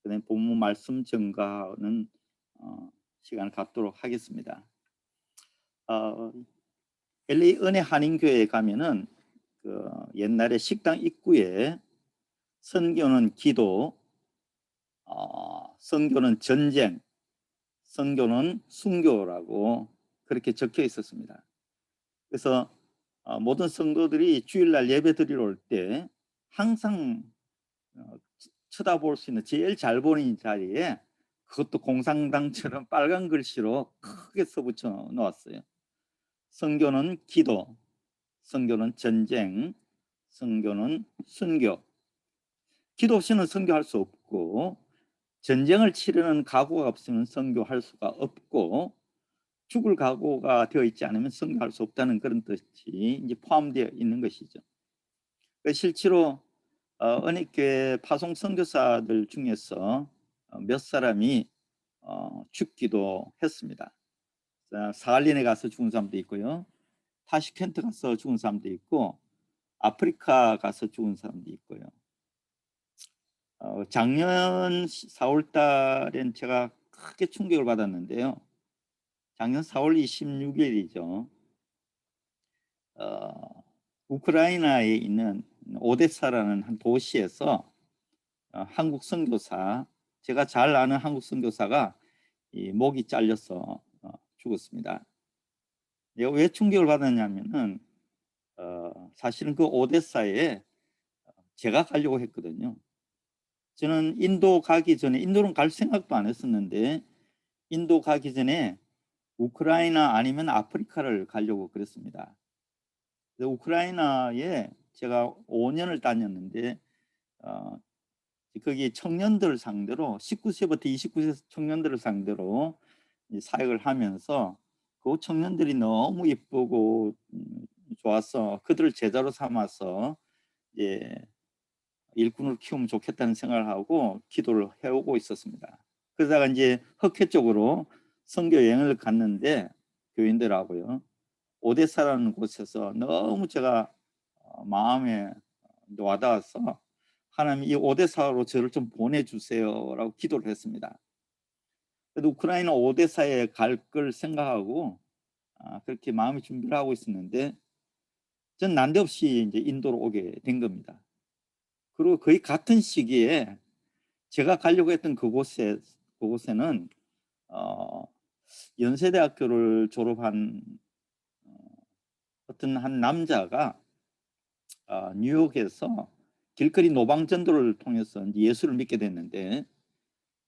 그다음에 본문 말씀 증가하는 시간을 갖도록 하겠습니다. 어, LA 은혜 한인교회에 가면은 그 옛날에 식당 입구에 선교는 기도, 선교는 전쟁, 선교는 순교라고 그렇게 적혀 있었습니다. 그래서 모든 성도들이 주일날 예배 드리러 올 때 항상 쳐다볼 수 있는 제일 잘 보이는 자리에 그것도 공상당처럼 빨간 글씨로 크게 써붙여 놓았어요. 선교는 기도, 선교는 전쟁, 선교는 순교. 기도 없이는 선교할 수 없고 전쟁을 치르는 각오가 없으면 선교할 수가 없고 죽을 각오가 되어 있지 않으면 선교할 수 없다는 그런 뜻이 이제 포함되어 있는 것이죠. 실제로 은혜교회 파송 선교사들 중에서 몇 사람이 죽기도 했습니다. 사할린에 가서 죽은 사람도 있고요. 타시켄트 가서 죽은 사람도 있고 아프리카 가서 죽은 사람도 있고요. 작년 4월 달엔 제가 크게 충격을 받았는데요. 작년 4월 26일이죠. 우크라이나에 있는 오데사라는 한 도시에서 한국 선교사, 제가 잘 아는 한국 선교사가 이 목이 잘려서 죽었습니다. 왜 충격을 받았냐면은 사실은 그 오데사에 제가 가려고 했거든요. 저는 인도 가기 전에, 인도는 갈 생각도 안 했었는데 인도 가기 전에 우크라이나 아니면 아프리카를 가려고 그랬습니다. 우크라이나에 제가 5년을 다녔는데 거기 청년들 상대로 19세부터 29세 청년들을 상대로 사역을 하면서 그 청년들이 너무 예쁘고 좋아서 그들을 제자로 삼아서 예, 일꾼을 키우면 좋겠다는 생각을 하고 기도를 해오고 있었습니다. 그러다가 이제 흑해 쪽으로 선교 여행을 갔는데 교인들하고요. 오데사라는 곳에서 너무 제가 마음에 와닿아서 하나님 이 오데사로 저를 좀 보내주세요라고 기도를 했습니다. 그래도 우크라이나 오데사에 갈 걸 생각하고 그렇게 마음의 준비를 하고 있었는데 전 난데없이 이제 인도로 오게 된 겁니다. 그리고 거의 같은 시기에 제가 가려고 했던 그곳에는 연세대학교를 졸업한 어떤 한 남자가 뉴욕에서 길거리 노방전도를 통해서 예수를 믿게 됐는데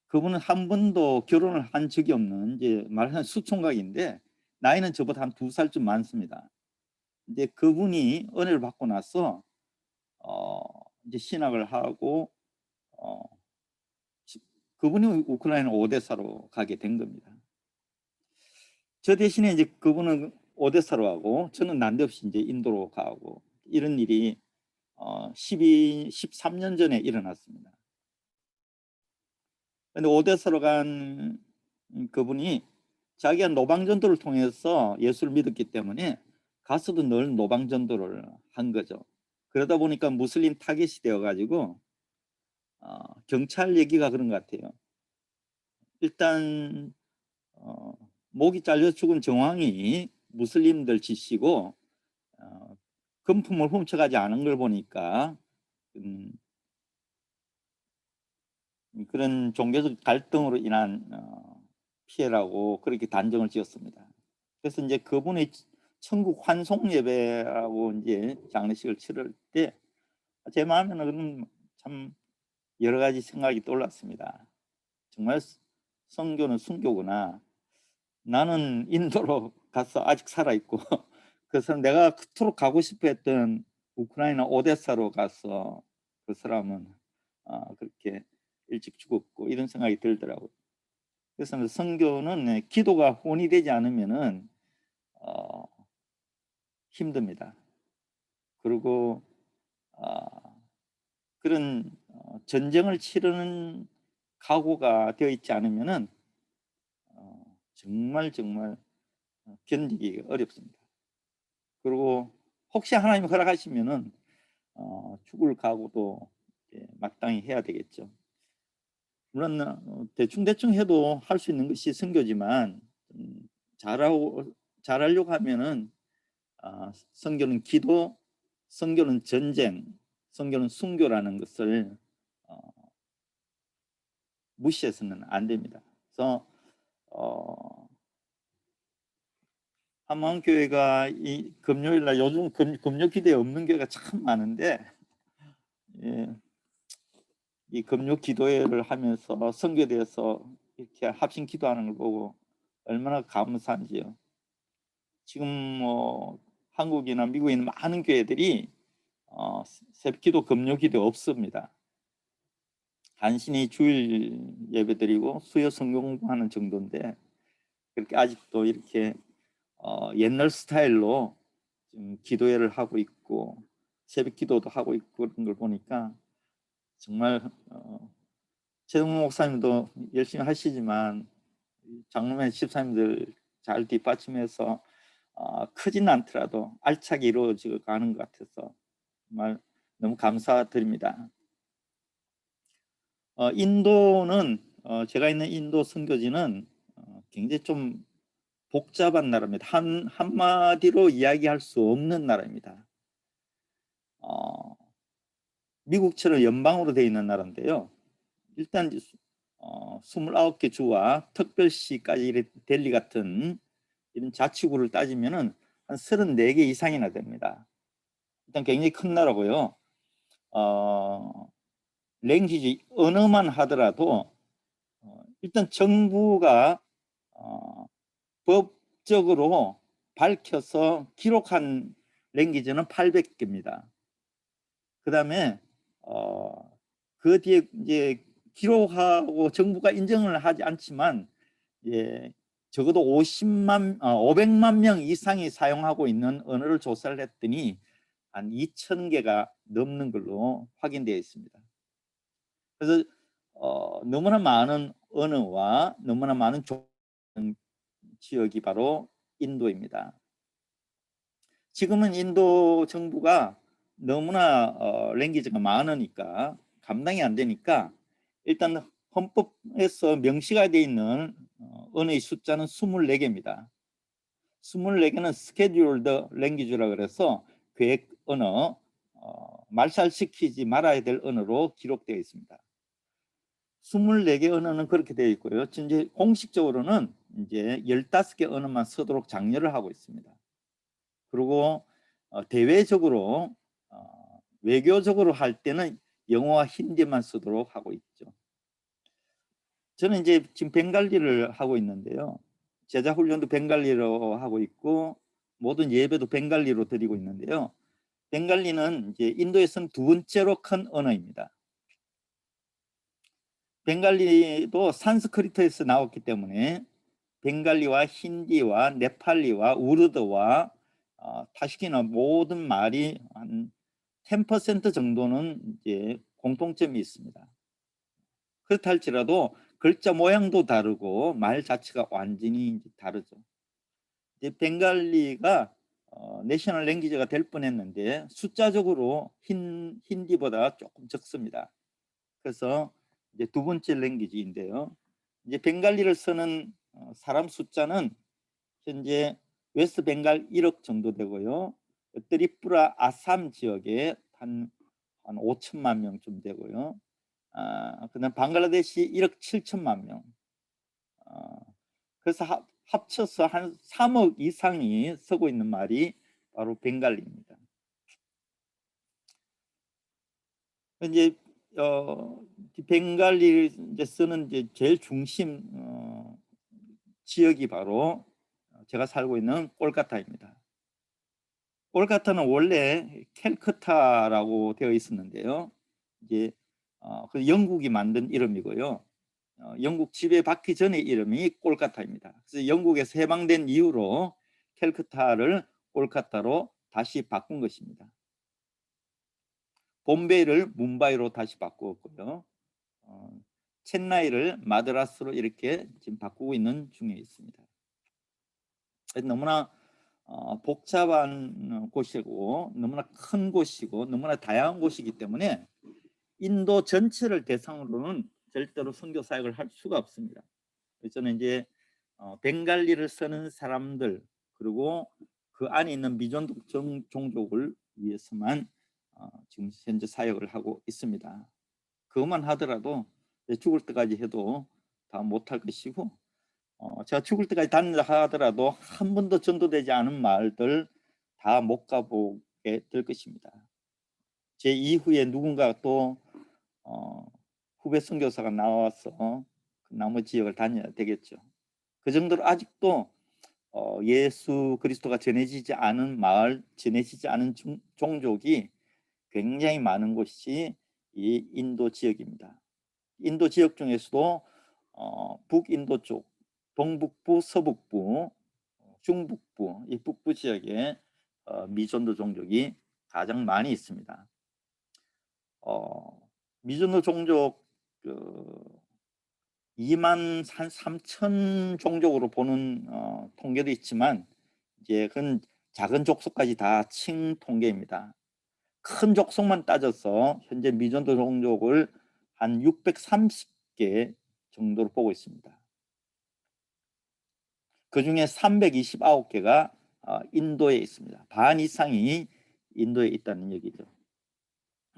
그분은 한 번도 결혼을 한 적이 없는 이제 말하자면 수총각인데 나이는 저보다 한 2살쯤 많습니다. 근데 그분이 은혜를 받고 나서 이제 신학을 하고 그분이 우크라이나 오데사로 가게 된 겁니다. 저 대신에 이제 그분은 오데사로 가고 저는 난데없이 이제 인도로 가고 이런 일이 13년 전에 일어났습니다. 근데 오데사로 간 그분이 자기가 노방전도를 통해서 예수를 믿었기 때문에 가서도 늘 노방전도를 한 거죠. 그러다 보니까 무슬림 타겟이 되어가지고 경찰 얘기가 그런 것 같아요. 일단 목이 잘려 죽은 정황이 무슬림들 짓이고 금품을 훔쳐가지 않은 걸 보니까 그런 종교적 갈등으로 인한 피해라고 그렇게 단정을 지었습니다. 그래서 이제 그분의 천국 환송 예배라고 이제 장례식을 치를 때 제 마음에는 참 여러 가지 생각이 떠올랐습니다. 정말 선교는 순교구나. 나는 인도로 가서 아직 살아있고 그래서 내가 그토록 가고 싶어 했던 우크라이나 오데사로 가서 그 사람은 그렇게 일찍 죽었고 이런 생각이 들더라고요. 그래서 선교는 기도가 혼이 되지 않으면은 힘듭니다. 그리고 그런 전쟁을 치르는 각오가 되어 있지 않으면은 정말 견디기 어렵습니다. 그리고 혹시 하나님이 허락하시면은 죽을 각오도 마땅히 해야 되겠죠. 물론 대충 해도 할 수 있는 것이 선교지만 잘하려고 하면은 선교는 기도, 선교는 전쟁, 선교는 순교라는 것을 무시해서는 안 됩니다. 그래서 한마음교회가 이 금요일날 요즘 금요 기도에 없는 교회가 참 많은데, 예, 이 금요 기도회를 하면서 선교에 대해서 이렇게 합심 기도하는 걸 보고 얼마나 감사한지요. 지금 뭐 한국이나 미국에 있는 많은 교회들이 새벽기도, 금요기도 없습니다. 간신히 주일 예배드리고 수요 성경 공부하는 정도인데, 그렇게 아직도 이렇게 옛날 스타일로 지금 기도회를 하고 있고 새벽기도도 하고 있고 그런 걸 보니까 정말 최동문 목사님도 열심히 하시지만 장로회 집사님들 잘 뒷받침해서 크진 않더라도 알차게 이루어져 가는 것 같아서 정말 너무 감사드립니다. 인도는 제가 있는 인도 선교지는 굉장히 좀 복잡한 나라입니다. 한마디로 이야기할 수 없는 나라입니다. 미국처럼 연방으로 되어 있는 나라인데요. 일단 29개 주와 특별시까지 델리 같은 이런 자치구를 따지면은 한 34개 이상이나 됩니다. 일단 굉장히 큰 나라고요. 랭귀지 언어만 하더라도 일단 정부가 법적으로 밝혀서 기록한 랭귀지는 800개입니다. 그 다음에 그 뒤에 이제 기록하고 정부가 인정을 하지 않지만 적어도 500만 명 이상이 사용하고 있는 언어를 조사를 했더니 한 2,000개가 넘는 걸로 확인되어 있습니다. 그래서 너무나 많은 언어와 너무나 많은 지역이 바로 인도입니다. 지금은 인도 정부가 너무나 랭귀지가 많으니까 감당이 안 되니까 일단 헌법에서 명시가 되어 있는 언어의 숫자는 24개입니다. 24개는 스케줄드 랭귀지라 그래서 계획 언어, 말살시키지 말아야 될 언어로 기록되어 있습니다. 24개 언어는 그렇게 되어 있고요. 이제 공식적으로는 이제 15개 언어만 쓰도록 장려를 하고 있습니다. 그리고 대외적으로 외교적으로 할 때는 영어와 힌디만 쓰도록 하고 있죠. 저는 이제 지금 벵갈리를 하고 있는데요. 제자 훈련도 벵갈리로 하고 있고 모든 예배도 벵갈리로 드리고 있는데요. 벵갈리는 이제 인도에서는 두 번째로 큰 언어입니다. 벵갈리도 산스크리트에서 나왔기 때문에 벵갈리와 힌디와 네팔리와 우르드와 타시키나 모든 말이 한 10% 정도는 이제 공통점이 있습니다. 그렇다 할지라도 글자 모양도 다르고 말 자체가 완전히 다르죠. 이제 벵갈리가 내셔널 랭귀지가 될 뻔했는데 숫자적으로 힌디보다 조금 적습니다. 그래서 이제 두 번째 랭귀지인데요. 이제 벵갈리를 쓰는 사람 숫자는 현재 웨스트 벵갈 1억 정도 되고요. 트리푸라 아삼 지역에 한 5천만 명쯤 되고요. 그다음 방글라데시 1억 7천만 명. 그래서 합쳐서 한 3억 이상이 쓰고 있는 말이 바로 벵갈리입니다. 이제 벵갈리를 이제 쓰는 이제 제일 중심 지역이 바로 제가 살고 있는 콜카타입니다. 콜카타는 원래 캘커타라고 되어 있었는데요. 이제 그 영국이 만든 이름이고요. 영국 지배받기 전의 이름이 콜카타입니다. 그래서 영국에서 해방된 이후로 캘커타를 콜카타로 다시 바꾼 것입니다. 봄베이를 뭄바이로 다시 바꾸었고요. 첸나이를 마드라스로 이렇게 지금 바꾸고 있는 중에 있습니다. 너무나 복잡한 곳이고 너무나 큰 곳이고 너무나 다양한 곳이기 때문에 인도 전체를 대상으로는 절대로 선교 사역을 할 수가 없습니다. 그래서 저는 이제 벵갈리를 쓰는 사람들 그리고 그 안에 있는 미존족 종족을 위해서만 지금 현재 사역을 하고 있습니다. 그것만 하더라도 죽을 때까지 해도 다 못할 것이고 제가 죽을 때까지 다닌다 하더라도 한 번도 전도되지 않은 마을들 다 못 가보게 될 것입니다. 제 이후에 누군가 또 후배 선교사가 나와서 그 나머지 지역을 다녀야 되겠죠. 그 정도로 아직도 예수 그리스도가 전해지지 않은 마을, 전해지지 않은 종족이 굉장히 많은 곳이 이 인도 지역입니다. 인도 지역 중에서도 북인도 쪽, 동북부, 서북부, 중북부, 이 북부 지역에 미존도 종족이 가장 많이 있습니다. 미존도 종족 2만 3천 종족으로 보는 통계도 있지만 이제 그건 작은 족속까지 다 칭 통계입니다. 큰 족속만 따져서 현재 미존도 종족을 한 630개 정도로 보고 있습니다. 그 중에 329개가 인도에 있습니다. 반 이상이 인도에 있다는 얘기죠.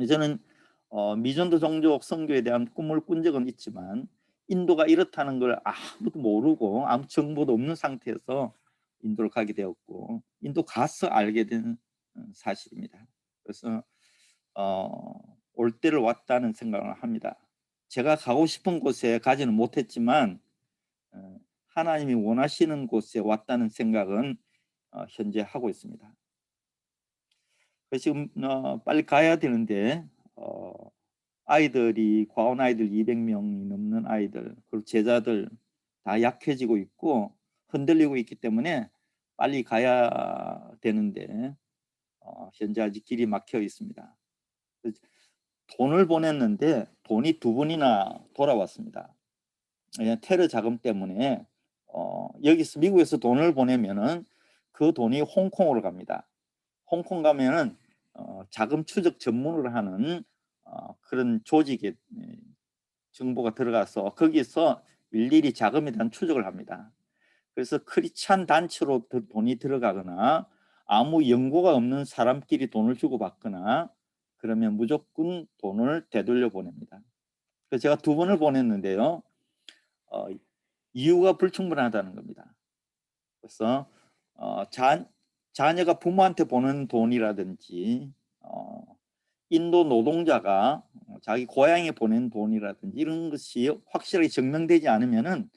저는 미존도 종족 선교에 대한 꿈을 꾼 적은 있지만 인도가 이렇다는 걸 아무도 모르고 아무 정보도 없는 상태에서 인도를 가게 되었고 인도 가서 알게 된 사실입니다. 그래서 올 때를 왔다는 생각을 합니다. 제가 가고 싶은 곳에 가지는 못했지만 하나님이 원하시는 곳에 왔다는 생각은 현재 하고 있습니다. 그래서 지금 빨리 가야 되는데 아이들이 과원 아이들 200명이 넘는 아이들 그리고 제자들 다 약해지고 있고 흔들리고 있기 때문에 빨리 가야 되는데 현재 아직 길이 막혀 있습니다. 돈을 보냈는데 돈이 2번이나 돌아왔습니다. 테러 자금 때문에 여기서 미국에서 돈을 보내면은 그 돈이 홍콩으로 갑니다. 홍콩 가면은 자금 추적 전문으로 하는 그런 조직에 정보가 들어가서 거기서 일일이 자금에 대한 추적을 합니다. 그래서 크리스찬 단체로 돈이 들어가거나 아무 연고가 없는 사람끼리 돈을 주고받거나 그러면 무조건 돈을 되돌려 보냅니다. 그래서 제가 2번을 보냈는데요. 이유가 불충분하다는 겁니다. 그래서 자녀가 부모한테 보낸 돈이라든지 인도 노동자가 자기 고향에 보낸 돈이라든지 이런 것이 확실하게 증명되지 않으면은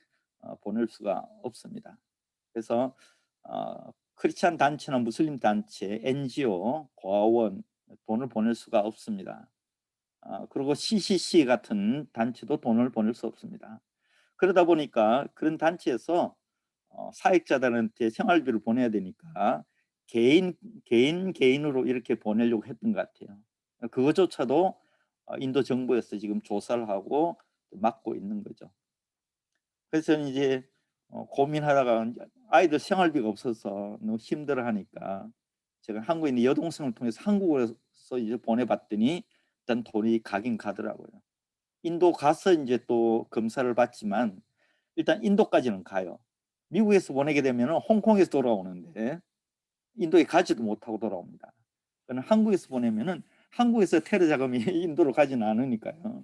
보낼 수가 없습니다. 그래서 크리스찬 단체나 무슬림 단체, NGO, 고아원 돈을 보낼 수가 없습니다. 그리고 CCC 같은 단체도 돈을 보낼 수 없습니다. 그러다 보니까 그런 단체에서 사역자들한테 생활비를 보내야 되니까 개인으로 이렇게 보내려고 했던 것 같아요. 그것조차도 인도 정부에서 지금 조사를 하고 막고 있는 거죠. 그래서 이제 고민하다가 아이들 생활비가 없어서 너무 힘들어하니까 제가 한국에 있는 여동생을 통해서 한국에서 이제 보내봤더니 일단 돈이 가긴 가더라고요. 인도 가서 이제 또 검사를 받지만 일단 인도까지는 가요. 미국에서 보내게 되면 홍콩에서 돌아오는데 인도에 가지도 못하고 돌아옵니다. 그러나 한국에서 보내면은 한국에서 테러 자금이 인도로 가지는 않으니까요.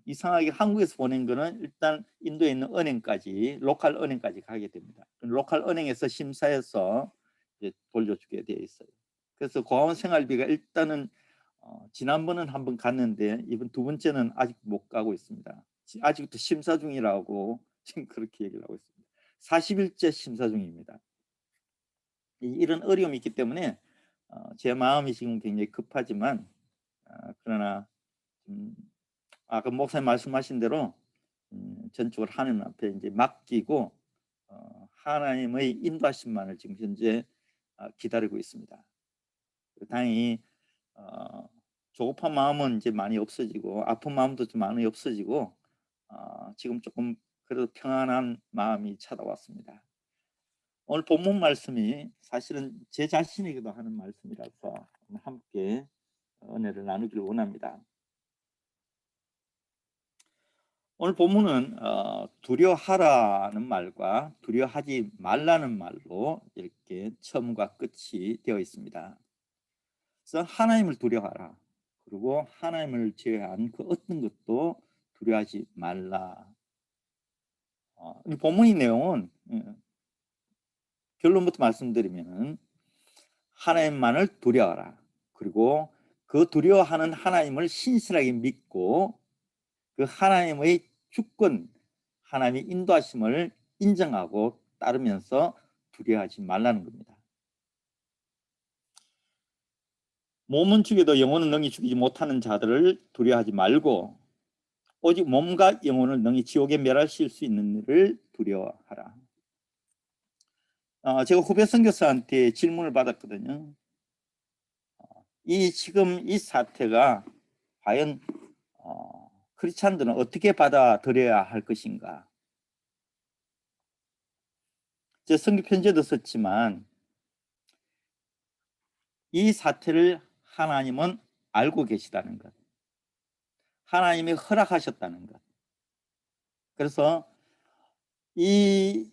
이상하게 한국에서 보낸 거는 일단 인도에 있는 은행까지 로컬 은행까지 가게 됩니다. 로컬 은행에서 심사해서 이제 돌려주게 되어 있어요. 그래서 고아원 생활비가 일단은 지난번은 한번 갔는데 이번 2번째는 아직 못 가고 있습니다. 아직도 심사 중이라고 지금 그렇게 얘기를 하고 있습니다. 40일째 심사 중입니다. 이런 어려움이 있기 때문에 제 마음이 지금 굉장히 급하지만 그러나 아까 목사님 말씀하신 대로 전적으로 하나님 앞에 이제 맡기고 하나님의 인도하심만을 지금 현재 기다리고 있습니다. 다행히 조급한 마음은 이제 많이 없어지고 아픈 마음도 좀 많이 없어지고 지금 조금 그래도 평안한 마음이 찾아왔습니다. 오늘 본문 말씀이 사실은 제 자신에게도 하는 말씀이라서 함께 은혜를 나누기를 원합니다. 오늘 본문은 두려워하라는 말과 두려워하지 말라는 말로 이렇게 처음과 끝이 되어 있습니다. 그래서 하나님을 두려워하라. 그리고 하나님을 제외한 그 어떤 것도 두려워하지 말라. 이 본문의 내용은 결론부터 말씀드리면 하나님만을 두려워하라. 그리고 그 두려워하는 하나님을 신실하게 믿고 그 하나님의 주권, 하나님의 인도하심을 인정하고 따르면서 두려워하지 말라는 겁니다. 몸은 죽여도 영혼은 능히 죽이지 못하는 자들을 두려워하지 말고 오직 몸과 영혼을 능히 지옥에 멸하실 수 있는 일을 두려워하라. 제가 후배 선교사한테 질문을 받았거든요. 지금 이 사태가 과연 크리스찬들은 어떻게 받아들여야 할 것인가? 제 선교 편지에도 썼지만 이 사태를 하나님은 알고 계시다는 것, 하나님이 허락하셨다는 것. 그래서 이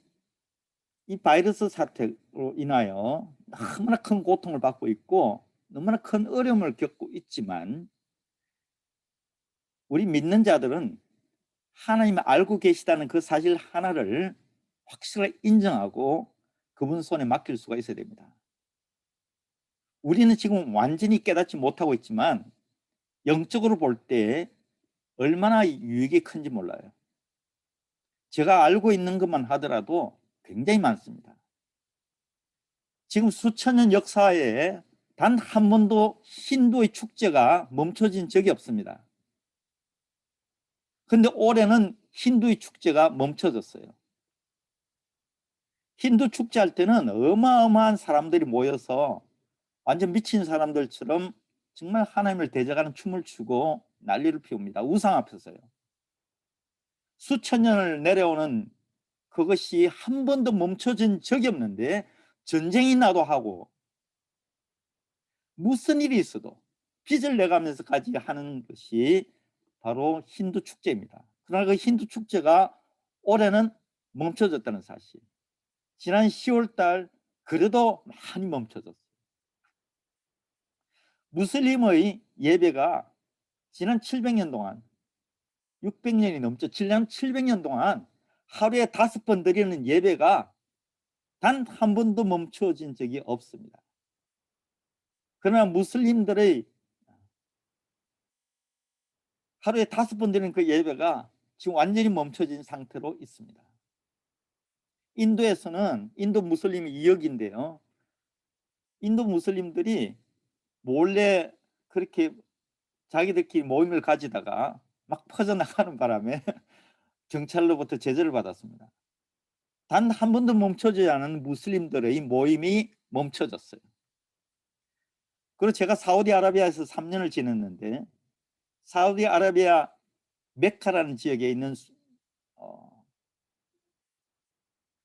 바이러스 사태로 인하여 너무나 큰 고통을 받고 있고 너무나 큰 어려움을 겪고 있지만 우리 믿는 자들은 하나님이 알고 계시다는 그 사실 하나를 확실하게 인정하고 그분 손에 맡길 수가 있어야 됩니다. 우리는 지금 완전히 깨닫지 못하고 있지만 영적으로 볼 때 얼마나 유익이 큰지 몰라요. 제가 알고 있는 것만 하더라도 굉장히 많습니다. 지금 수천 년 역사에 단 한 번도 힌두의 축제가 멈춰진 적이 없습니다. 그런데 올해는 힌두의 축제가 멈춰졌어요. 힌두 축제할 때는 어마어마한 사람들이 모여서 완전 미친 사람들처럼 정말 하나님을 대적하는 춤을 추고 난리를 피웁니다. 우상 앞에서요. 수천 년을 내려오는 그것이 한 번도 멈춰진 적이 없는데 전쟁이 나도 하고 무슨 일이 있어도 빚을 내가면서까지 하는 것이 바로 힌두 축제입니다. 그러나 그 힌두 축제가 올해는 멈춰졌다는 사실. 지난 10월 달 그래도 많이 멈춰졌어요. 무슬림의 예배가 지난 700년 동안 600년이 넘죠. 지난 700년 동안 하루에 5번 드리는 예배가 단 한 번도 멈춰진 적이 없습니다. 그러나 무슬림들의 하루에 5번 드리는 그 예배가 지금 완전히 멈춰진 상태로 있습니다. 인도에서는 인도 무슬림이 2억인데요. 인도 무슬림들이 몰래 그렇게 자기들끼리 모임을 가지다가 막 퍼져나가는 바람에 경찰로부터 제재를 받았습니다. 단 한 번도 멈춰지지 않은 무슬림들의 모임이 멈춰졌어요. 그리고 제가 사우디아라비아에서 3년을 지냈는데 사우디아라비아 메카라는 지역에 있는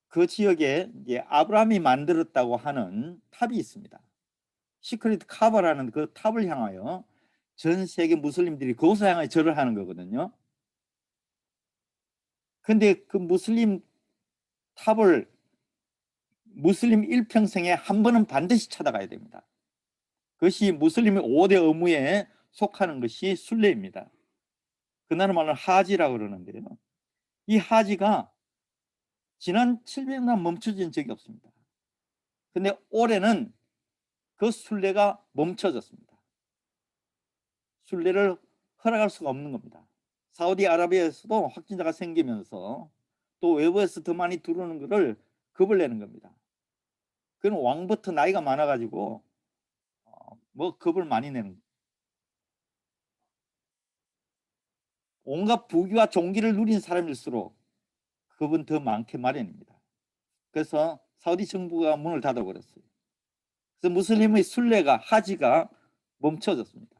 그 지역에 이제 아브라함이 만들었다고 하는 탑이 있습니다. 시크릿 카바라는 그 탑을 향하여 전 세계 무슬림들이 그곳을 향하여 절을 하는 거거든요. 근데 그 무슬림 탑을 무슬림 일평생에 한 번은 반드시 찾아가야 됩니다. 그것이 무슬림의 5대 의무에 속하는 것이 순례입니다. 그나라 말로 하지라고 그러는데요. 이 하지가 지난 700년 멈춰진 적이 없습니다. 근데 올해는 그 순례가 멈춰졌습니다. 순례를 허락할 수가 없는 겁니다. 사우디아라비아에서도 확진자가 생기면서 또 외부에서 더 많이 들어오는 것을 겁을 내는 겁니다. 그는 왕부터 나이가 많아가지고 뭐 겁을 많이 내는 거예요. 온갖 부귀와 종기를 누린 사람일수록 겁은 더 많게 마련입니다. 그래서 사우디 정부가 문을 닫아버렸어요. 그래서 무슬림의 순례가 하지가 멈춰졌습니다.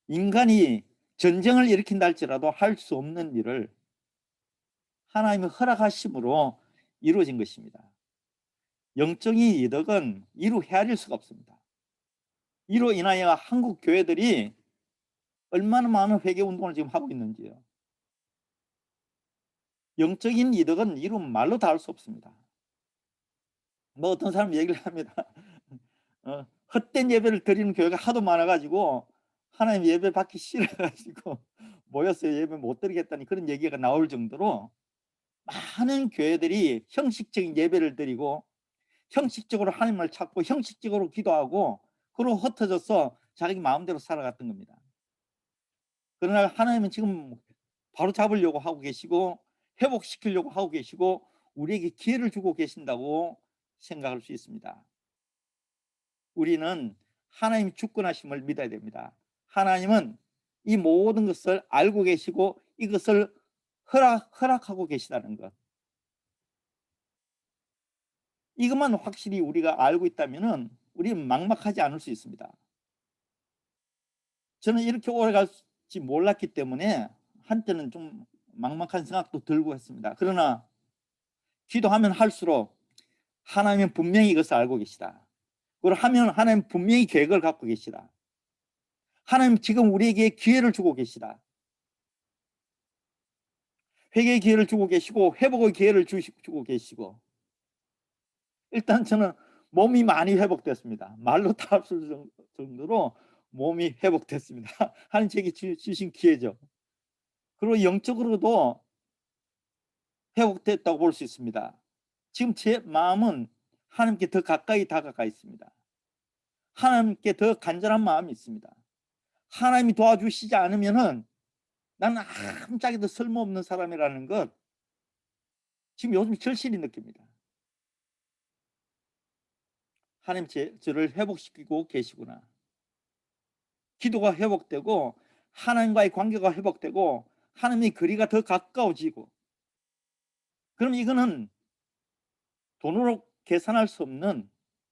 인간이 전쟁을 일으킨다 할지라도 할 수 없는 일을 하나님의 허락하심으로 이루어진 것입니다. 영적인 이득은 이루 헤아릴 수가 없습니다. 이로 인하여 한국 교회들이 얼마나 많은 회개 운동을 지금 하고 있는지요. 영적인 이득은 이루면 말로 다 할 수 없습니다. 뭐 어떤 사람 얘기를 합니다. 헛된 예배를 드리는 교회가 하도 많아가지고 하나님 예배 받기 싫어가지고 모여서 예배 못 드리겠다니 그런 얘기가 나올 정도로 많은 교회들이 형식적인 예배를 드리고 형식적으로 하나님을 찾고 형식적으로 기도하고 그러고 흩어져서 자기 마음대로 살아갔던 겁니다. 그러나 하나님은 지금 바로 잡으려고 하고 계시고 회복시키려고 하고 계시고 우리에게 기회를 주고 계신다고 생각할 수 있습니다. 우리는 하나님 주권하심을 믿어야 됩니다. 하나님은 이 모든 것을 알고 계시고 이것을 허락하고 계시다는 것. 이것만 확실히 우리가 알고 있다면 우리는 막막하지 않을 수 있습니다. 저는 이렇게 오래 갈지 몰랐기 때문에 한때는 좀 막막한 생각도 들고 했습니다. 그러나 기도하면 할수록 하나님은 분명히 이것을 알고 계시다. 그걸 하면 하나님 분명히 계획을 갖고 계시다. 하나님 지금 우리에게 기회를 주고 계시다. 회개의 기회를 주고 계시고 회복의 기회를 주고 계시고 일단 저는 몸이 많이 회복됐습니다. 말로 다 없을 정도로 몸이 회복됐습니다. 하나님 제게 주신 기회죠. 그리고 영적으로도 회복됐다고 볼 수 있습니다. 지금 제 마음은 하나님께 더 가까이 다가가 있습니다. 하나님께 더 간절한 마음이 있습니다. 하나님이 도와주시지 않으면은 나는 아무짝에도 쓸모없는 사람이라는 것 지금 요즘 절실히 느낍니다. 하나님 저를 회복시키고 계시구나. 기도가 회복되고 하나님과의 관계가 회복되고 하나님의 거리가 더 가까워지고 그럼 이거는 돈으로 계산할 수 없는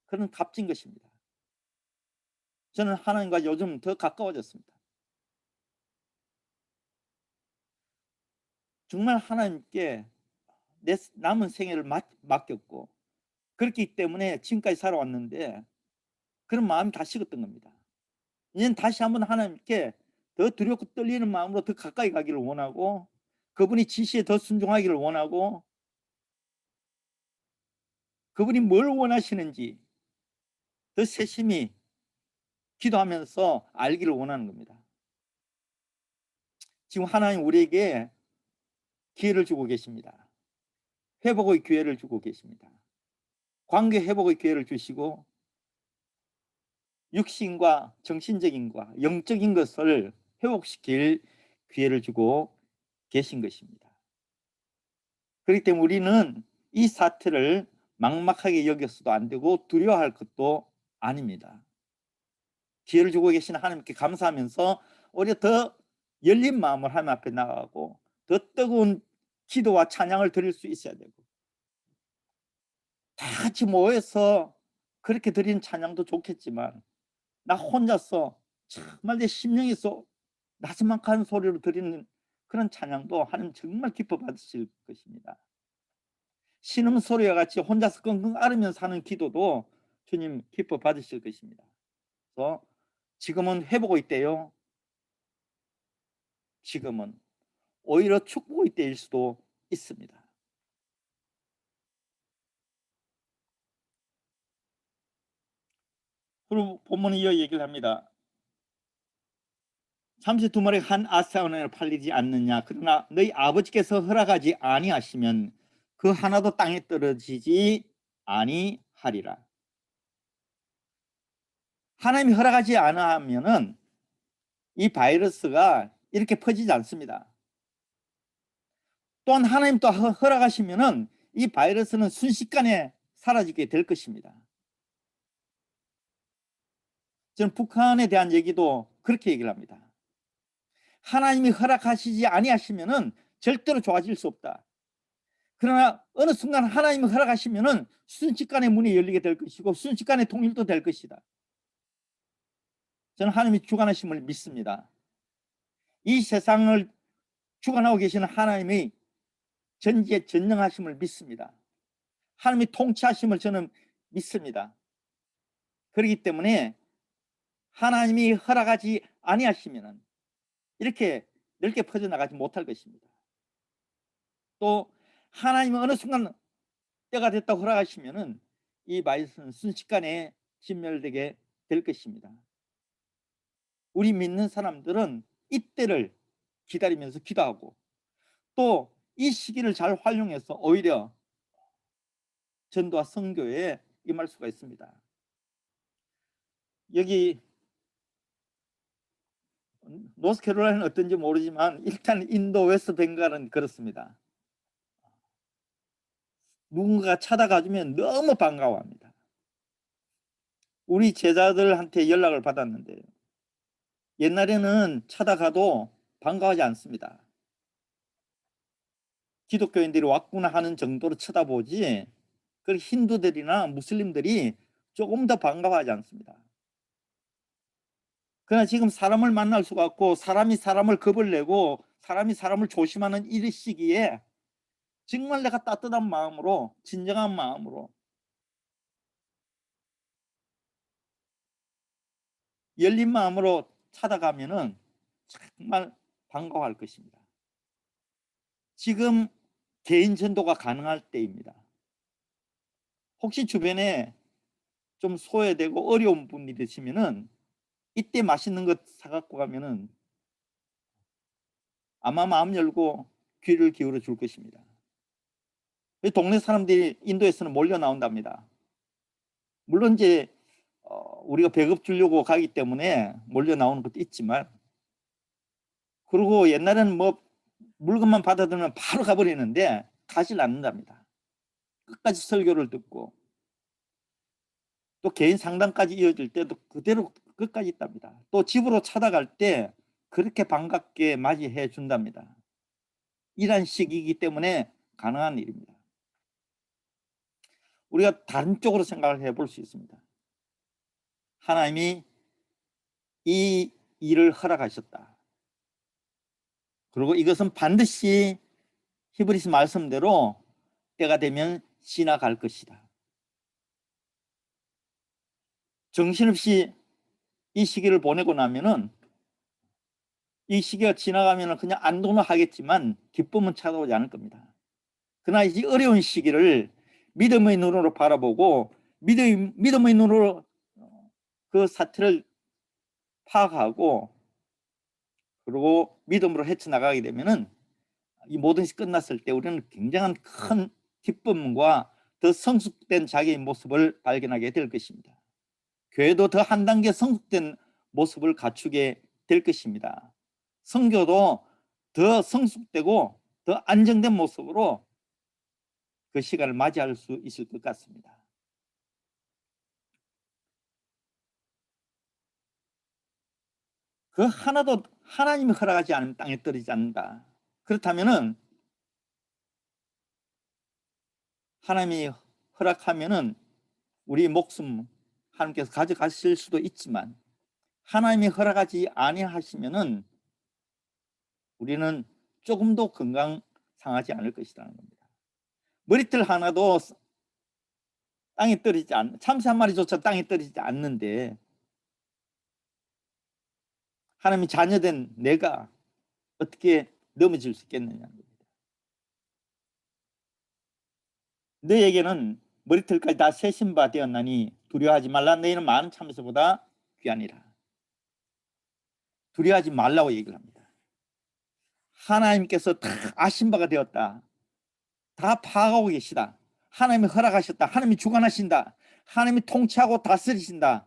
그런 값진 것입니다. 저는 하나님과 요즘 더 가까워졌습니다. 정말 하나님께 내 남은 생애를 맡겼고 그렇기 때문에 지금까지 살아왔는데 그런 마음이 다 식었던 겁니다. 이제는 다시 한번 하나님께 더 두렵고 떨리는 마음으로 더 가까이 가기를 원하고 그분이 지시에 더 순종하기를 원하고 그분이 뭘 원하시는지 더 세심히 기도하면서 알기를 원하는 겁니다. 지금 하나님 우리에게 기회를 주고 계십니다. 회복의 기회를 주고 계십니다. 관계 회복의 기회를 주시고 육신과 정신적인과 영적인 것을 회복시킬 기회를 주고 계신 것입니다. 그렇기 때문에 우리는 이 사태를 막막하게 여겨서도 안 되고 두려워할 것도 아닙니다. 기회를 주고 계신 하나님께 감사하면서 오히려 더 열린 마음을 하나님 앞에 나가고 더 뜨거운 기도와 찬양을 드릴 수 있어야 되고 다 같이 모여서 그렇게 드리는 찬양도 좋겠지만 나 혼자서 정말 내 심령에서 나지막한 소리로 드리는 그런 찬양도 하나님 정말 기뻐 받으실 것입니다. 신음소리와 같이 혼자서 끙끙 앓으면서 하는 기도도 주님 기뻐 받으실 것입니다. 그래서 지금은 회복의 때요. 지금은 오히려 축복의 때일 수도 있습니다. 그리고 본문은 이어 얘기를 합니다. 잠시 두 마리 한 아사원에 팔리지 않느냐. 그러나 너희 아버지께서 허락하지 아니하시면 그 하나도 땅에 떨어지지 아니하리라. 하나님이 허락하지 않으면은 이 바이러스가 이렇게 퍼지지 않습니다. 또한 하나님 또 허락하시면은 이 바이러스는 순식간에 사라지게 될 것입니다. 저는 북한에 대한 얘기도 그렇게 얘기를 합니다. 하나님이 허락하시지 아니하시면은 절대로 좋아질 수 없다. 그러나 어느 순간 하나님이 허락하시면은 순식간에 문이 열리게 될 것이고 순식간에 통일도 될 것이다. 저는 하나님이 주관하심을 믿습니다. 이 세상을 주관하고 계시는 하나님의 전능하심을 믿습니다. 하나님의 통치하심을 저는 믿습니다. 그렇기 때문에 하나님이 허락하지 아니하시면은 이렇게 넓게 퍼져나가지 못할 것입니다. 또 하나님은 어느 순간 때가 됐다고 허락하시면은 이 바이러스는 순식간에 진멸되게 될 것입니다. 우리 믿는 사람들은 이때를 기다리면서 기도하고 또 이 시기를 잘 활용해서 오히려 전도와 선교에 임할 수가 있습니다. 여기 노스캐롤라이나는 어떤지 모르지만 일단 인도 웨스트 벵갈은 그렇습니다. 누군가가 찾아가주면 너무 반가워합니다. 우리 제자들한테 연락을 받았는데 옛날에는 찾아가도 반가워하지 않습니다. 기독교인들이 왔구나 하는 정도로 쳐다보지 그 힌두들이나 무슬림들이 조금 더 반가워하지 않습니다. 그러나 지금 사람을 만날 수가 없고 사람이 사람을 겁을 내고 사람이 사람을 조심하는 이 시기에 정말 내가 따뜻한 마음으로 진정한 마음으로 열린 마음으로 찾아가면은 정말 반가워할 것입니다. 지금 개인 전도가 가능할 때입니다. 혹시 주변에 좀 소외되고 어려운 분이 계시면은 이때 맛있는 것 사갖고 가면은 아마 마음 열고 귀를 기울여 줄 것입니다. 동네 사람들이 인도에서는 몰려 나온답니다. 물론 이제 우리가 배급 주려고 가기 때문에 몰려 나오는 것도 있지만, 그리고 옛날에는 뭐 물건만 받아들면 바로 가버리는데 가질 않는답니다. 끝까지 설교를 듣고 또 개인 상담까지 이어질 때도 그대로 끝까지 있답니다. 또 집으로 찾아갈 때 그렇게 반갑게 맞이해 준답니다. 이런 시기이기 때문에 가능한 일입니다. 우리가 다른 쪽으로 생각을 해볼 수 있습니다. 하나님이 이 일을 허락하셨다. 그리고 이것은 반드시 히브리서 말씀대로 때가 되면 지나갈 것이다. 정신없이 이 시기를 보내고 나면은 이 시기가 지나가면은 그냥 안도는 하겠지만 기쁨은 찾아오지 않을 겁니다. 그러나 이 어려운 시기를 믿음의 눈으로 바라보고 믿음의 눈으로 그 사태를 파악하고 그리고 믿음으로 헤쳐나가게 되면은 이 모든 것이 끝났을 때 우리는 굉장한 큰 기쁨과 더 성숙된 자기의 모습을 발견하게 될 것입니다. 교회도 더 한 단계 성숙된 모습을 갖추게 될 것입니다. 선교도 더 성숙되고 더 안정된 모습으로 그 시간을 맞이할 수 있을 것 같습니다. 그 하나도 하나님이 허락하지 않으면 땅에 떨어지지 않는다. 그렇다면은 하나님이 허락하면은 우리 목숨 하나님께서 가져가실 수도 있지만 하나님이 허락하지 아니하시면은 우리는 조금도 건강 상하지 않을 것이라는 겁니다. 머리털 하나도 땅에 떨어지지 않는, 참새 한 마리조차 땅에 떨어지지 않는데 하나님이 자녀된 내가 어떻게 넘어질 수 있겠느냐는 겁니다. 너에게는 머리털까지 다 세신 바 되었나니 두려워하지 말라. 너희는 많은 참새보다 귀하니라. 두려워하지 말라고 얘기를 합니다. 하나님께서 다 아신 바가 되었다. 다 파악하고 계시다. 하나님이 허락하셨다. 하나님이 주관하신다. 하나님이 통치하고 다스리신다.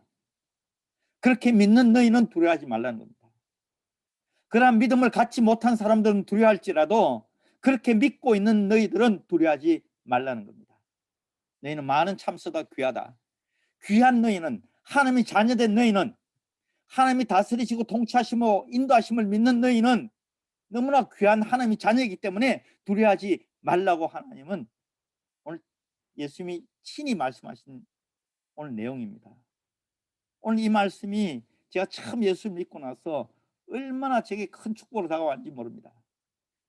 그렇게 믿는 너희는 두려워하지 말라는 겁니다. 그러한 믿음을 갖지 못한 사람들은 두려워할지라도 그렇게 믿고 있는 너희들은 두려워하지 말라는 겁니다. 너희는 많은 참새보다 귀하다. 귀한 너희는, 하나님이 자녀된 너희는, 하나님이 다스리시고 통치하시고 인도하심을 믿는 너희는 너무나 귀한 하나님이 자녀이기 때문에 두려워하지 말라고 하나님은 오늘 예수님이 친히 말씀하신 오늘 내용입니다. 오늘 이 말씀이 제가 처음 예수를 믿고 나서 얼마나 제게 큰 축복으로 다가왔는지 모릅니다.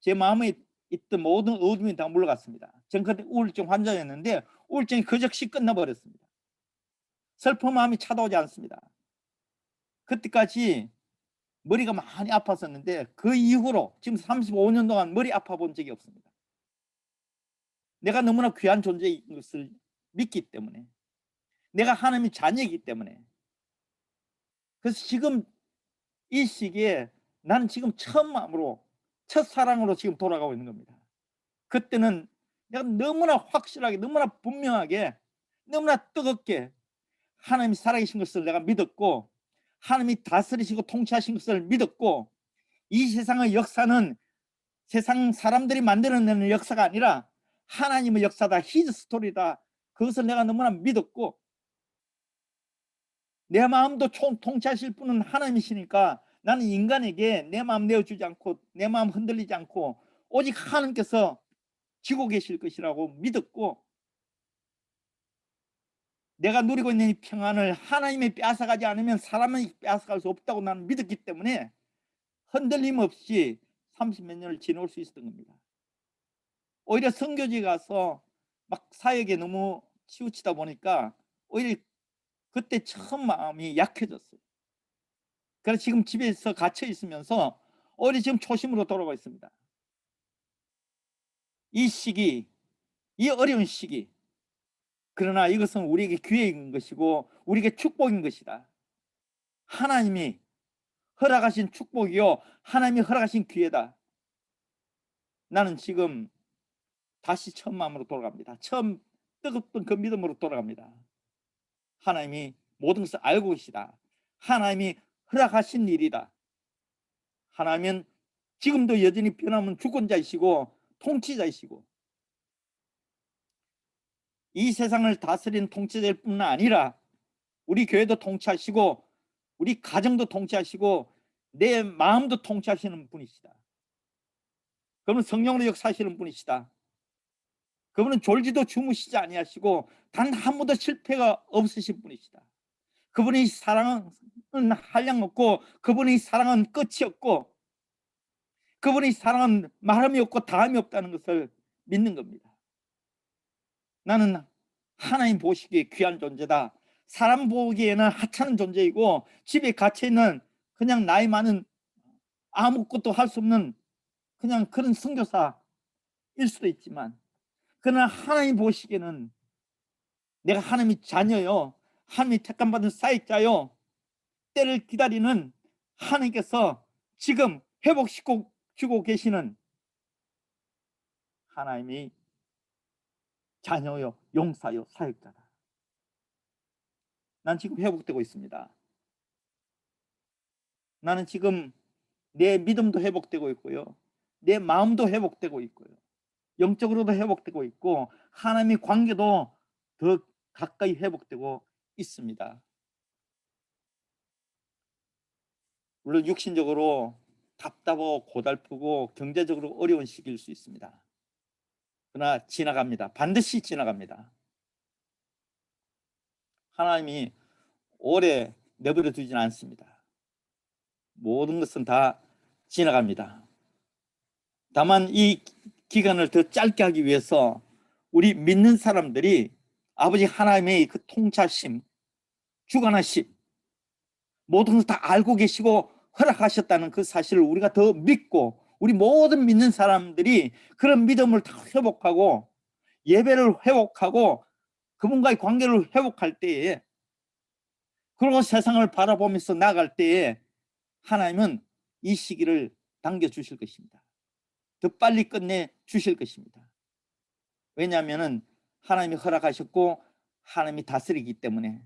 제 마음에 있던 모든 어둠이 다 물러갔습니다. 전 그때 우울증 환자였는데 우울증이 그 즉시 끝나버렸습니다. 슬픈 마음이 찾아오지 않습니다. 그때까지 머리가 많이 아팠었는데 그 이후로 지금 35년 동안 머리 아파 본 적이 없습니다. 내가 너무나 귀한 존재인 것을 믿기 때문에, 내가 하나님의 자녀이기 때문에. 그래서 지금 이 시기에 나는 지금 처음 마음으로, 첫사랑으로 지금 돌아가고 있는 겁니다. 그때는 내가 너무나 확실하게, 너무나 분명하게, 너무나 뜨겁게 하나님이 살아계신 것을 내가 믿었고, 하나님이 다스리시고 통치하신 것을 믿었고, 이 세상의 역사는 세상 사람들이 만들어내는 역사가 아니라 하나님의 역사다, 히즈 스토리다. 그것을 내가 너무나 믿었고, 내 마음도 통치하실 분은 하나님이시니까 나는 인간에게 내 마음 내어주지 않고, 내 마음 흔들리지 않고 오직 하나님께서 지고 계실 것이라고 믿었고, 내가 누리고 있는 이 평안을 하나님이 빼앗아가지 않으면 사람이 빼앗아갈 수 없다고 나는 믿었기 때문에 흔들림 없이 30몇 년을 지내올 수 있었던 겁니다. 오히려 선교지 가서 막 사역에 너무 치우치다 보니까 오히려 그때 처음 마음이 약해졌어요. 그래서 지금 집에서 갇혀 있으면서 오히려 지금 초심으로 돌아가 있습니다. 이 시기, 이 어려운 시기, 그러나 이것은 우리에게 기회인 것이고 우리에게 축복인 것이다. 하나님이 허락하신 축복이요, 하나님이 허락하신 기회다. 나는 지금 다시 처음 마음으로 돌아갑니다. 처음 뜨겁던 그 믿음으로 돌아갑니다. 하나님이 모든 것을 알고 계시다. 하나님이 허락하신 일이다. 하나님은 지금도 여전히 변함없는 주권자이시고 통치자이시고, 이 세상을 다스리는 통치자일 뿐만 아니라 우리 교회도 통치하시고 우리 가정도 통치하시고 내 마음도 통치하시는 분이시다. 그분은 성령으로 역사하시는 분이시다. 그분은 졸지도 주무시지 아니하시고 단 한 번도 실패가 없으신 분이시다. 그분의 사랑은 한량없고 그분의 사랑은 끝이 없고 그분의 사랑은 말함이 없고 다함이 없다는 것을 믿는 겁니다. 나는 하나님 보시기에 귀한 존재다. 사람 보기에는 하찮은 존재이고 집에 갇혀있는 그냥 나이 많은 아무것도 할 수 없는 그냥 그런 선교사일 수도 있지만, 그러나 하나님 보시기에는 내가 하나님의 자녀요, 하나님의 택함받은 사역자요, 때를 기다리는 하나님께서 지금 회복시켜 주고 계시는 하나님의 자녀요, 용사요, 사역자다. 난 지금 회복되고 있습니다. 나는 지금 내 믿음도 회복되고 있고요, 내 마음도 회복되고 있고요, 영적으로도 회복되고 있고 하나님의 관계도 더 가까이 회복되고 있습니다. 물론 육신적으로 답답하고 고달프고 경제적으로 어려운 시기일 수 있습니다. 그러나 지나갑니다. 반드시 지나갑니다. 하나님이 오래 내버려 두지는 않습니다. 모든 것은 다 지나갑니다. 다만 이 기간을 더 짧게 하기 위해서 우리 믿는 사람들이 아버지 하나님의 그 통찰심, 주관하심, 모든 것을 다 알고 계시고 허락하셨다는 그 사실을 우리가 더 믿고, 우리 모든 믿는 사람들이 그런 믿음을 다 회복하고 예배를 회복하고 그분과의 관계를 회복할 때에, 그리고 세상을 바라보면서 나아갈 때에 하나님은 이 시기를 당겨주실 것입니다. 더 빨리 끝내 주실 것입니다. 왜냐하면 하나님이 허락하셨고 하나님이 다스리기 때문에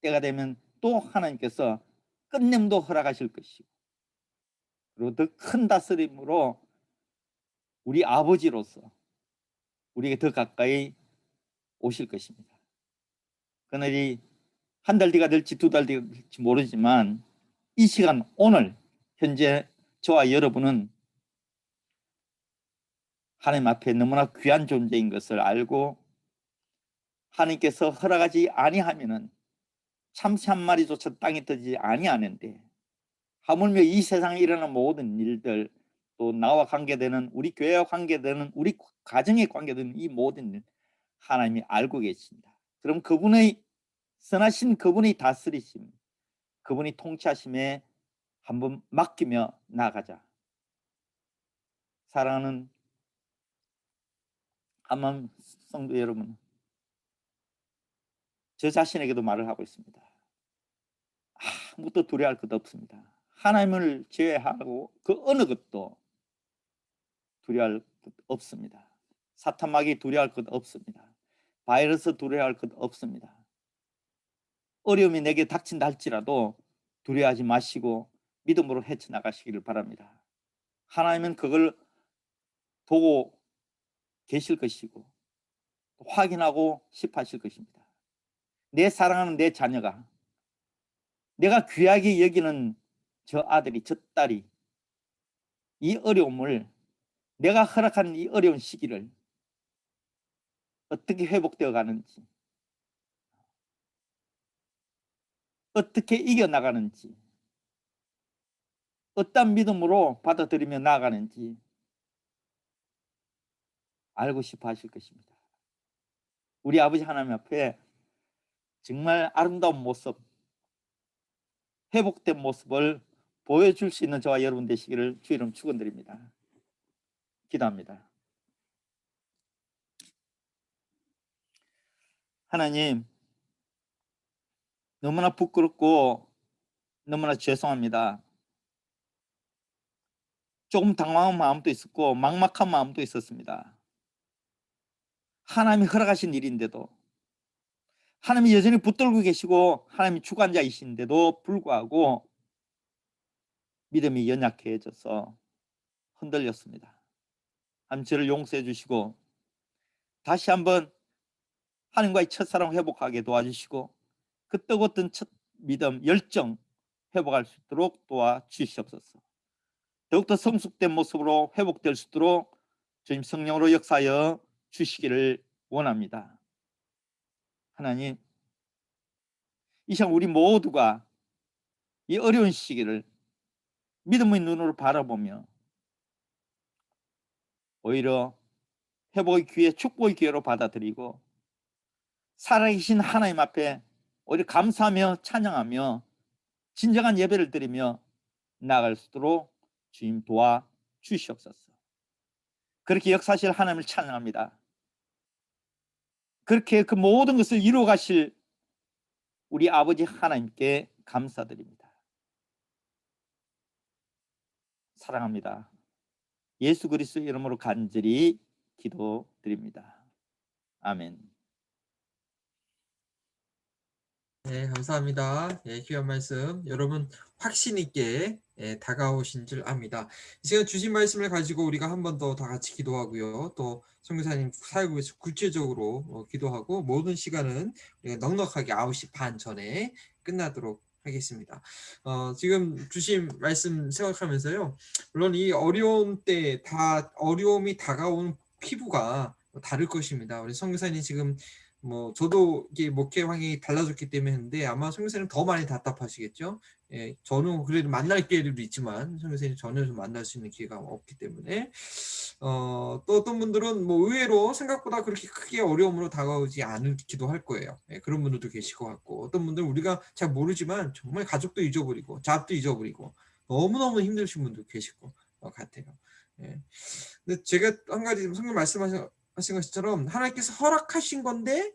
때가 되면 또 하나님께서 끝냄도 허락하실 것이고, 그리고 더 큰 다스림으로 우리 아버지로서 우리에게 더 가까이 오실 것입니다. 그날이 한 달 뒤가 될지 두 달 뒤가 될지 모르지만 이 시간, 오늘 현재 저와 여러분은 하나님 앞에 너무나 귀한 존재인 것을 알고, 하나님께서 허락하지 아니하면은 참새 한 마리조차 땅에 뜨지 아니하는데, 하물며 이 세상에 일어나는 모든 일들, 또 나와 관계되는, 우리 교회와 관계되는, 우리 가정에 관계되는 이 모든 일 하나님이 알고 계십니다. 그럼 그분의 선하신 그분의 다스리심, 그분이 통치하심에 한번 맡기며 나가자. 사랑하는 아마 성도 여러분, 저 자신에게도 말을 하고 있습니다. 아무것도 두려워할 것 없습니다. 하나님을 제외하고 그 어느 것도 두려워할 것 없습니다. 사탄 마귀 두려워할 것 없습니다. 바이러스 두려워할 것 없습니다. 어려움이 내게 닥친다 할지라도 두려워하지 마시고 믿음으로 헤쳐나가시기를 바랍니다. 하나님은 그걸 보고 계실 것이고 확인하고 싶어하실 것입니다. 내 사랑하는 내 자녀가, 내가 귀하게 여기는 저 아들이, 저 딸이 이 어려움을, 내가 허락하는 이 어려운 시기를 어떻게 회복되어 가는지, 어떻게 이겨나가는지, 어떤 믿음으로 받아들이며 나아가는지 알고 싶어 하실 것입니다. 우리 아버지 하나님 앞에 정말 아름다운 모습, 회복된 모습을 보여줄 수 있는 저와 여러분 되시기를 주 이름 축원드립니다. 기도합니다. 하나님, 너무나 부끄럽고 너무나 죄송합니다. 조금 당황한 마음도 있었고 막막한 마음도 있었습니다. 하나님이 허락하신 일인데도, 하나님이 여전히 붙들고 계시고 하나님이 주관자이신데도 불구하고 믿음이 연약해져서 흔들렸습니다. 하나님, 저를 용서해 주시고 다시 한번 하나님과의 첫사랑 회복하게 도와주시고 그 뜨거웠던 첫 믿음, 열정 회복할 수 있도록 도와주시옵소서. 더욱더 성숙된 모습으로 회복될 수 있도록 주님 성령으로 역사하여 주시기를 원합니다. 하나님, 이 시간 우리 모두가 이 어려운 시기를 믿음의 눈으로 바라보며 오히려 회복의 기회, 축복의 기회로 받아들이고 살아계신 하나님 앞에 오히려 감사하며 찬양하며 진정한 예배를 드리며 나아갈 수 있도록 주님 도와주시옵소서. 그렇게 역사하실 하나님을 찬양합니다. 그렇게 그 모든 것을 이루어 가실 우리 아버지 하나님께 감사드립니다. 사랑합니다. 예수 그리스도의 이름으로 간절히 기도드립니다. 아멘. 네, 감사합니다. 예, 귀한 말씀. 여러분 확신 있게 다가오신 줄 압니다. 이 시간 주신 말씀을 가지고 우리가 한 번 더 다 같이 기도하고요. 또 선교사님 사역을 위해서 구체적으로 기도하고 모든 시간은 우리가 넉넉하게 9시 반 전에 끝나도록 하겠습니다. 지금 주신 말씀 생각하면서요. 물론 이 어려움 때 어려움이 다가온 피부가 다를 것입니다. 우리 선교사님 지금 저도 이게 목회 환경이 달라졌기 때문에 했는데 아마 선교사님 더 많이 답답하시겠죠. 예, 저는 그래도 만날 기회도 있지만 선교사님 전혀 좀 만날 수 있는 기회가 없기 때문에 또 어떤 분들은 의외로 생각보다 그렇게 크게 어려움으로 다가오지 않기도 할 거예요. 예, 그런 분들도 계실 것 같고 어떤 분들은 우리가 잘 모르지만 정말 가족도 잊어버리고 잡도 잊어버리고 너무너무 힘드신 분도 계실 것 같아요. 예. 근데 제가 한 가지 성경 말씀하신 것처럼 하나님께서 허락하신 건데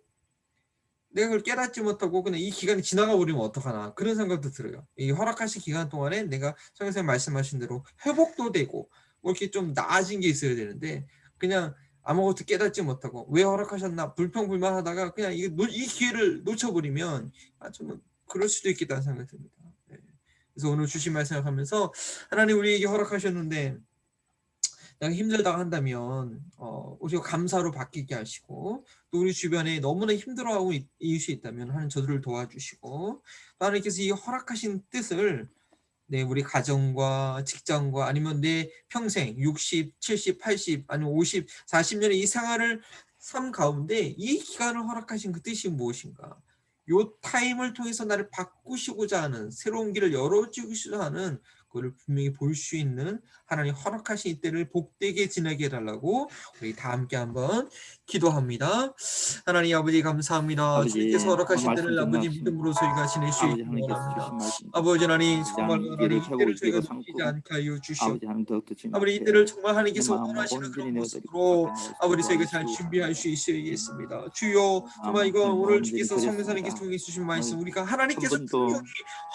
내가 그걸 깨닫지 못하고 그냥 이 기간이 지나가 버리면 어떡하나 그런 생각도 들어요. 이 허락하신 기간 동안에 내가 성경님 말씀하신 대로 회복도 되고 이렇게 좀 나아진 게 있어야 되는데 그냥 아무것도 깨닫지 못하고 왜 허락하셨나 불평불만하다가 그냥 이 기회를 놓쳐버리면 좀 그럴 수도 있겠다는 생각이 듭니다. 네. 그래서 오늘 주신 말씀 생각하면서 하나님 우리에게 허락하셨는데 내가 힘들다고 한다면 우리가 감사로 바뀌게 하시고 또 우리 주변에 너무나 힘들어하고 이웃이 있다면 하나님 저들을 도와주시고 또 하나님께서 이 허락하신 뜻을 우리 가정과 직장과 아니면 내 평생 60, 70, 80 아니면 50, 40년의 이 생활을 삶 가운데 이 기간을 허락하신 그 뜻이 무엇인가? 요 타임을 통해서 나를 바꾸시고자 하는 새로운 길을 열어주시고자 하는 그거를 분명히 볼 수 있는 하나님 허락하신 이때를 복되게 지나게 해달라고 우리 다 함께 한번 기도합니다. 하나님 아버지 감사합니다. 아버지, 주님께서 허락하신 오늘 때를 말씀 아버지 정말 믿음으로 저희가 지낼 수 아버지 있기를 하나님께서 원합니다. 주신 말씀 아버지 하나님 아버지 정말 하나님 하나님 이때를 최고 이때를 저희가 의지로 놓치지 삼고 않게 하여 주시옵소서. 아버지 하나님 더욱더 주님 아버지 앞에 이때를 정말 내 하나님께서 마음을 원하시는 온전히 그런 내어드리고 모습으로 나갈 수 아버지 있도록 저희가 잘 도와주시기 준비할 원합니다. 수 있어야겠습니다. 주여 정말 마음을 이거 하나님 오늘 온전히 주께서 성령사님께서 드렸습니다. 통해 주신 말씀 오늘 우리가 한 하나님께서 번도 분명히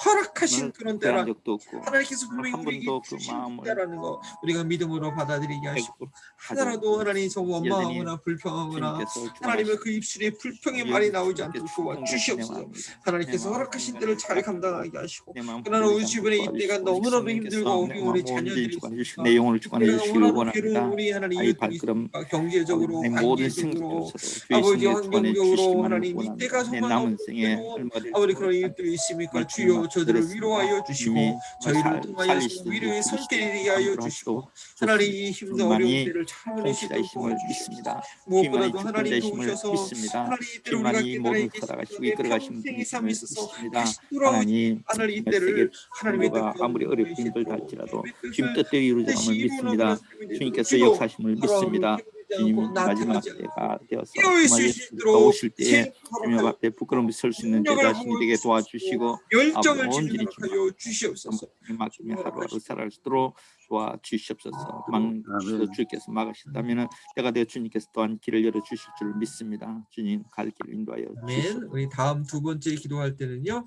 허락하신 정말 그런 후회한 때라 적도 없고 하나님께서 오늘 분명히 한 우리에게 번도 그 주신 마음을 때라는 거 우리가 믿음으로 받아들이게 하시고 해고 하나라도 가져오고 하나님 있습니다. 좀 여전히 원망하거나 불평하거나 주님께서 하나님의 그 주관하시고 입술에 불평의 여전히 말이 나오지 주님께서 않도록 도와 충성되신 내 주시옵소서. 마음입니다. 내 하나님께서 마음 허락하신 때를 잘 인간을 감당하게 하시고 내 마음 그러나 우리 흔들리지 않도록 주변에 이때가 도와주시고 오직 너무나도 힘들고 성령께서 내 어려운 우리 마음 온전히 자녀들이 주관해 주시고 있습니다. 내 영혼을 주관해 이때가 주시길 너무나도 괴로운 원합니다. 우리 하나님 아이 이웃들이 발걸음 있습니다. 아버지 경제적으로 내 모든 관계적으로 생각조차도 주의 아버지 성령에 주관해 환경적으로 주시기만을 하나님 이때가 원합니다. 내 정말 남은 너무 생에 괴로운 얼마를 아버지 그런 정말 이웃들이 있습니까? 주님 주여 앞에 저들을 드렸습니다. 위로하여 주시고 주님이 저희를 정말 통하여서 살리시든지 위로의 손길이 죽이시든지 되게 하여 아무로 주시고 하시도 하나님 좋습니다. 이 힘든 어려운 주님만이 때를 잘 해내시도록 통치자이심을 도와주시옵소서. 믿습니다. 주님만이 무엇보다도 하나님 주권자이심을 도우셔서 믿습니다. 하나님 이때를 우리가 주님만이 깨달아 모든 계시는 허락하시고 내 이끌어가시는 평생의 삶에 분이심을 있어서 믿습니다. 다시 돌아오지 하나님 않을 정말 세계 이때를 하나님의 종교가 뜻대로 아무리 어렵고 이루어낼 수 힘들다 있도록 할지라도 주님의 주님 뜻을 뜻대로 이루어짐을 반드시 이루어나가는 믿습니다. 삶이 되도록 주님께서 주여 역사하심을 하루하루 믿습니다. 깨어지지 않고 주님 마지막 나태하지 않고 때가 되어서 깨어있을 정말 수 예수가 있도록 오실 때에 생각 주님 허락하여 앞에 부끄러움이 설 수 있는 제 능력을 자신이 되게 부어주시옵소서. 도와주시고 아버지 열정을 지닌 온전히 주님 허락하여 앞에 주시옵소서. 맡기며 주여 하루하루 허락하시옵소서. 살아갈 수 있도록 도와주시옵소서. 망치도 아멘. 주께서 막으신다면 때가 되어 주님께서 또한 길을 열어주실 줄 믿습니다. 주님 갈 길 인도하여 주시옵소서. 아멘. 우리 다음 두 번째 기도할 때는요.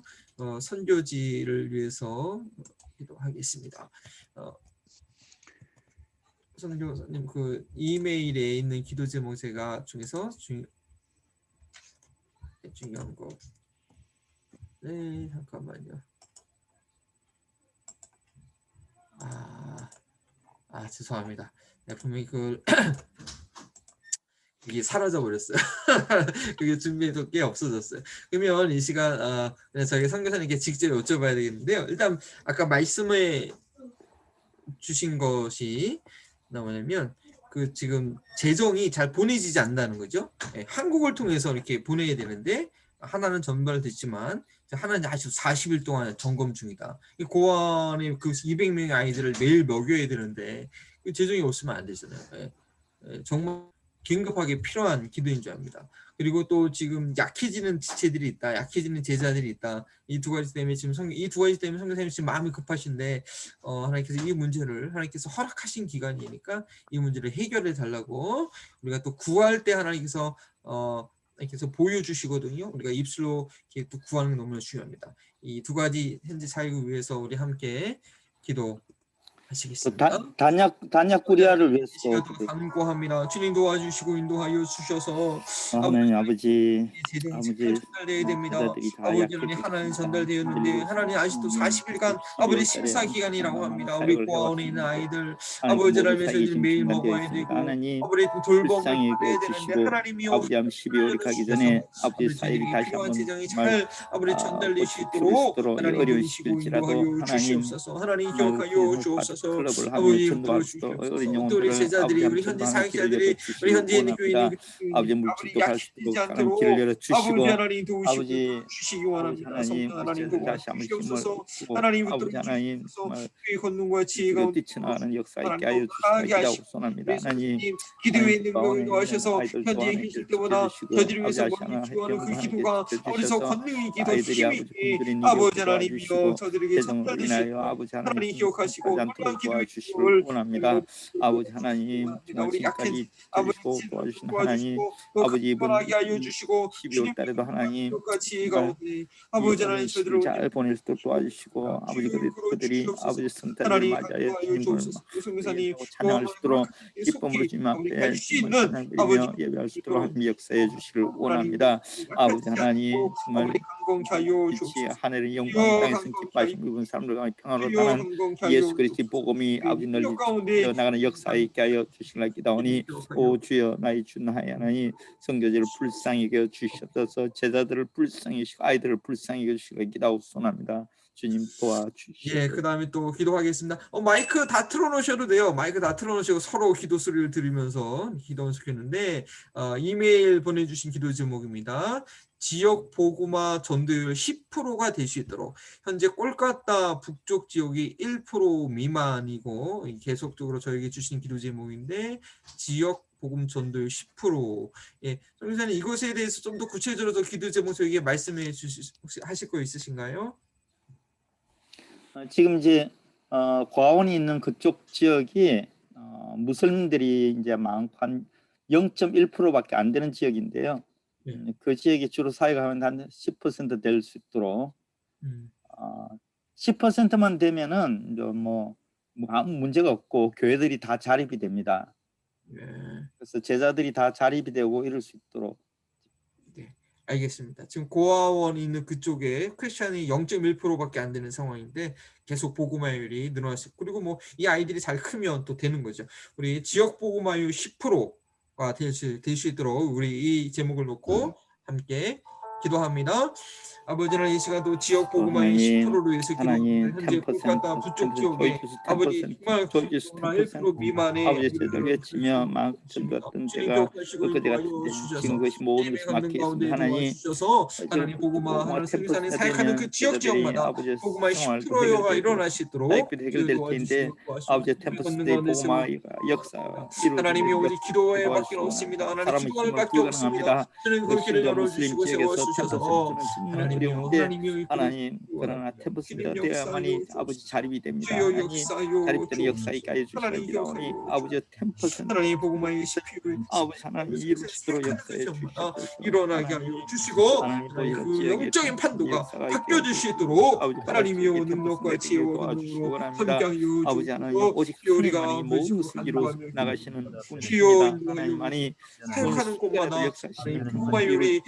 선교지를 위해서 기도하겠습니다. 선교사님 그 이메일에 있는 기도 제목 제가 중에서 중요한 거. 네, 잠깐만요. 죄송합니다. 네, 분명히 그 이게 사라져 버렸어요. 그게 준비해도 꽤 없어졌어요. 그러면 이 시간 저희 선교사님께 직접 여쭤봐야 되겠는데요. 일단 아까 말씀해 주신 것이 뭐냐면 그 지금 재정이 잘 보내지지 않는다는 거죠. 네, 한국을 통해서 이렇게 보내야 되는데 하나는 전달됐지만 하나는 아직 40일 동안 점검 중이다. 이 고아의 그 200명의 아이들을 매일 먹여야 되는데 그 재정이 없으면 안 되잖아요. 정말 긴급하게 필요한 기도인 줄 압니다. 그리고 또 지금 약해지는 지체들이 있다, 약해지는 제자들이 있다. 이 두 가지 때문에 지금 이 두 가지 때문에 선교사님 지금 마음이 급하신데 하나님께서 이 문제를 하나님께서 허락하신 기간이니까 이 문제를 해결해 달라고 우리가 또 구할 때 하나님께서 이렇게 보여주시거든요. 우리가 입술로 이렇게 또 구하는 게 너무나 중요합니다. 이 두 가지 현재 사역을 위해서 우리 함께 기도하시겠습니다. 단약구리아를 위해서 시간도 간구합니다. 주님 도와주시고 인도하여 주셔서 하나님 아버지 제정이 잘 전달되어야 됩니다. 제자들이 다 아버지 하나님 하나님 전달되었는데 하나님 아직도 40일간 아버지 심사 기간이라고 합니다. 우리 고아원에 있는 아이들 아버지 하나님 저희들이 매일 먹어야 되고 하나님 아버지 돌봄을 불쌍히 받아야 되는데 주시고 하나님이 아버지 함 12월이 가기 전에 아버지 사역이 다시 필요한 한번 재정이 정말 잘 아버지 전달될 수 버틸 수 있도록 하나님 어려운 도우시고 시일지라도 인도하여 하나님 주시옵소서. 하나님 정말 기억하여 주옵소서. 클럽을 하며 아버지 전도할 수도 도와주시옵소서. 어린 또 우리 영혼들을 제자들이 우리 아버지 현재 전도하는 길을 사역자들이 우리 열어주시기 현재 있는 교회 원합니다. 있는 아버지 교인이 물질도 갈 수 약해지지 있도록 하나님 않도록 길을 아버지 열어주시고 하나님 도우시고 아버지 주시기 원합니다. 하나님 성령 하나님 다시 한번 힘을 도와주시옵소서. 주고 하나님 아버지 하나님 붙들어주시옵소서. 정말 그의 권능과 지혜 길을 가운데 뛰쳐나가는 역사 있게 하나님 하여 강하게 주시기를 하시고 기도합니다. 우리 하나님 선생님 기도에 있는 가운데 명을 더하셔서 아이들 현재 또한 계실 때보다 지켜주시고 저들을 아버지 위해서 하시나 멀리 기도하는 그 하나님께 기도가 아버지서 지켜주셔서 권능 있기도 아이들이 힘이 아버지 있게 굶주린 일이 아버지 없게 하나님이여 도와주시고 저들에게 재정으로 전달되시고 인하여 아버지 하나님 하나님 기억하시고 하지 않도록 그러한 기도의 도와주시기를 능력을 원합니다. 아버지 하나님 원합니다. 정말 우리 약한 지금까지 아버지 지켜주시고 도와주신 하나님 도와주시고 또 아버지 이번 강건하게 하여 주시고 12월 달에도 하나님 기억과 지혜 정말 가운데 이 아버지 어려운 하나님 시기를 저들을 잘 보낼 수 있도록 도와주시고 아버지 그들이 아버지 성탄을 맞이하여 주님을 성교사님 찬양할 수 있도록 기쁨으로 주님 앞에 정말 찬양드리며 예배할 수 있도록 하나님 역사해 주시기를 원합니다. 아버지 하나님 정말 빛이 하늘의 영광 땅에서 기뻐하신 부분 사람들 가운데 평안으로 사는 예수 그리스도의 복음이 아버지 널리 나가는 역사에 있게 하여 주시기를 기도하오니 오 주여 나의 주 나의 하나님 선교제를 불쌍히 여겨 주시옵소서. 제자들을 불쌍히 여기시고 아이들을 불쌍히 여겨 주시기를 기도하옵소서합니다. 주님 도와주시옵소서. 예, 그 다음에 또 기도하겠습니다. 마이크 다 틀어놓으셔도 돼요. 마이크 다 틀어놓으시고 서로 기도 소리를 들으면서 기도하면 좋겠는데, 이메일 보내주신 기도 제목입니다. 지역 보고마 전도율 10%가 될 수 있도록. 현재 꼴까따 북쪽 지역이 1% 미만이고 계속적으로 저에게 주신 기도 제목인데, 지역 복음 전도율 10%. 예, 성교사님 이것에 대해서 좀 더 구체적으로 기도 제목 저에게 말씀해 하실 거 있으신가요? 지금 이제 고아원이 있는 그쪽 지역이 무슬림들이 이제 많고 한 0.1%밖에 안 되는 지역인데요. 그 지역이 주로 사회가 한 10% 될 수 있도록 10%만 되면은 이제 뭐 아무 문제가 없고 교회들이 다 자립이 됩니다. 그래서 제자들이 다 자립이 되고 이럴 수 있도록. 알겠습니다. 지금 고아원이 있는 그쪽에 크리스찬이 0.1%밖에 안 되는 상황인데 계속 보고마율이 늘어났어요. 그리고 뭐 이 아이들이 잘 크면 또 되는 거죠. 우리 지역 보고마율 10%가 될 수 있도록 우리 이 제목을 놓고 함께 기도합니다. 아버지 하나님 이 시간도 지역 보고마의 10%로 위해서 기도합니다. 현재 꼴까따 북쪽 지역에 아버지 정말 1% 미만의 아버지 저희들 외치며 막 전도했던 데가 그때 같은데 지금 그것이 모든 것이 막혀 있습니다. 하나님 보고마 하나님 성교사님 사역하는 그 지역 지역마다 보고마의 10%가 일어날 수 있도록 해결될 때인데 아버지 템퍼스 때 보고마 역사 하나님이 오직 기도에 밖에 없습니다. 하나님 기도할 밖에 없습니다. 저는 그 길을 열어주시고 세워주셔서 하나님 그러나 템퍼스가 되어야만이 아버지 자립이 됩니다. 하나님 자립되는 역사에 가해 주시옵나니 아버지 템퍼스는 하나님 보고마의 10%를 아버지 하나님 이룰 수 있도록 역사해 주시옵소서. 일어나게 하여 주시고 그 영적인 판도가 바뀌어질 수 있도록 하나님이여 능력과 지혜와 능력으로 함께하여 아버지 하나님 오직 우리가 모든 것을 이루어 나가시는 분입니다. 하나님만이 사역하는 곳마다 보고마율이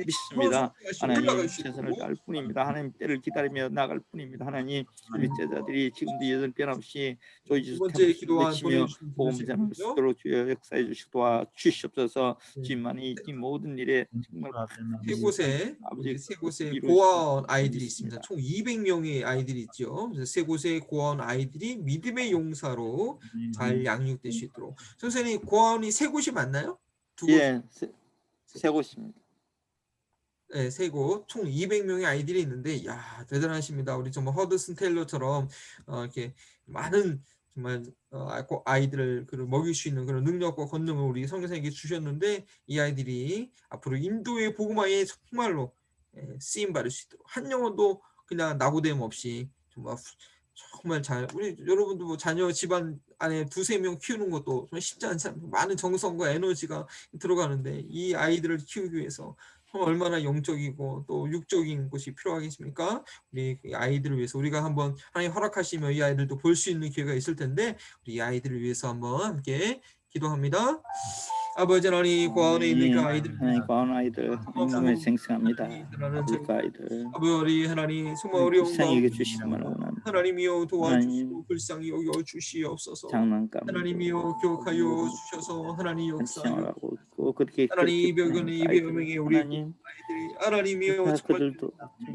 믿습니다. 하나님 최선을 다할 뿐입니다. 하나님 때를 기다리며 나갈 뿐입니다. 하나님 우리 제자들이 지금도 예전 변함없이 조이주스 템플을 외치며 복음 전할 수 있도록 주여 역사해 주시고 도와주시옵소서. 주님만이 이 모든 일에 정말 세 곳에 고아원 아이들이 있습니다. 총 200명의 아이들이 있죠. 세 곳의 고아원 아이들이 믿음의 용사로 잘 양육될 수 있도록. 선생님 고아원이 세 곳이 맞나요? 예, 세 곳입니다. 네, 세 곳, 총 200명의 아이들이 있는데, 야 대단하십니다. 우리 정말 허드슨 테일러처럼 이렇게 많은 정말 아이들을 먹일 수 있는 그런 능력과 권능을 우리 성교사님께 주셨는데, 이 아이들이 앞으로 인도의 복음화에 정말로 쓰임 받을 수 있도록 한 영혼도 그냥 낙오됨 없이 정말 잘 우리 여러분도 뭐 자녀 집안 안에 2-3명 키우는 것도 정말 쉽지 않잖아요. 많은 정성과 에너지가 들어가는데 이 아이들을 키우기 위해서 얼마나 영적이고 또 육적인 것이 필요하겠습니까? 우리 아이들을 위해서 우리가 한번 하나님 허락하시면 이 아이들도 볼 수 있는 기회가 있을 텐데 우리 이 아이들을 위해서 한번 함께 기도합니다. 아버지 하나님 고아원에 있는 그 아이들 고아원 아이들 너무 생생합니다. 그 아이들 아버지 하나님 정말 어려운 가운데 주시기만 원합니다. 하나님이여 도와주시고 불쌍히 여겨 주시옵소서. 하나님이여 교육하여 주셔서 하나님 역사하고 하나님 이 병명의 우리 아이들이 하나님이여 그들도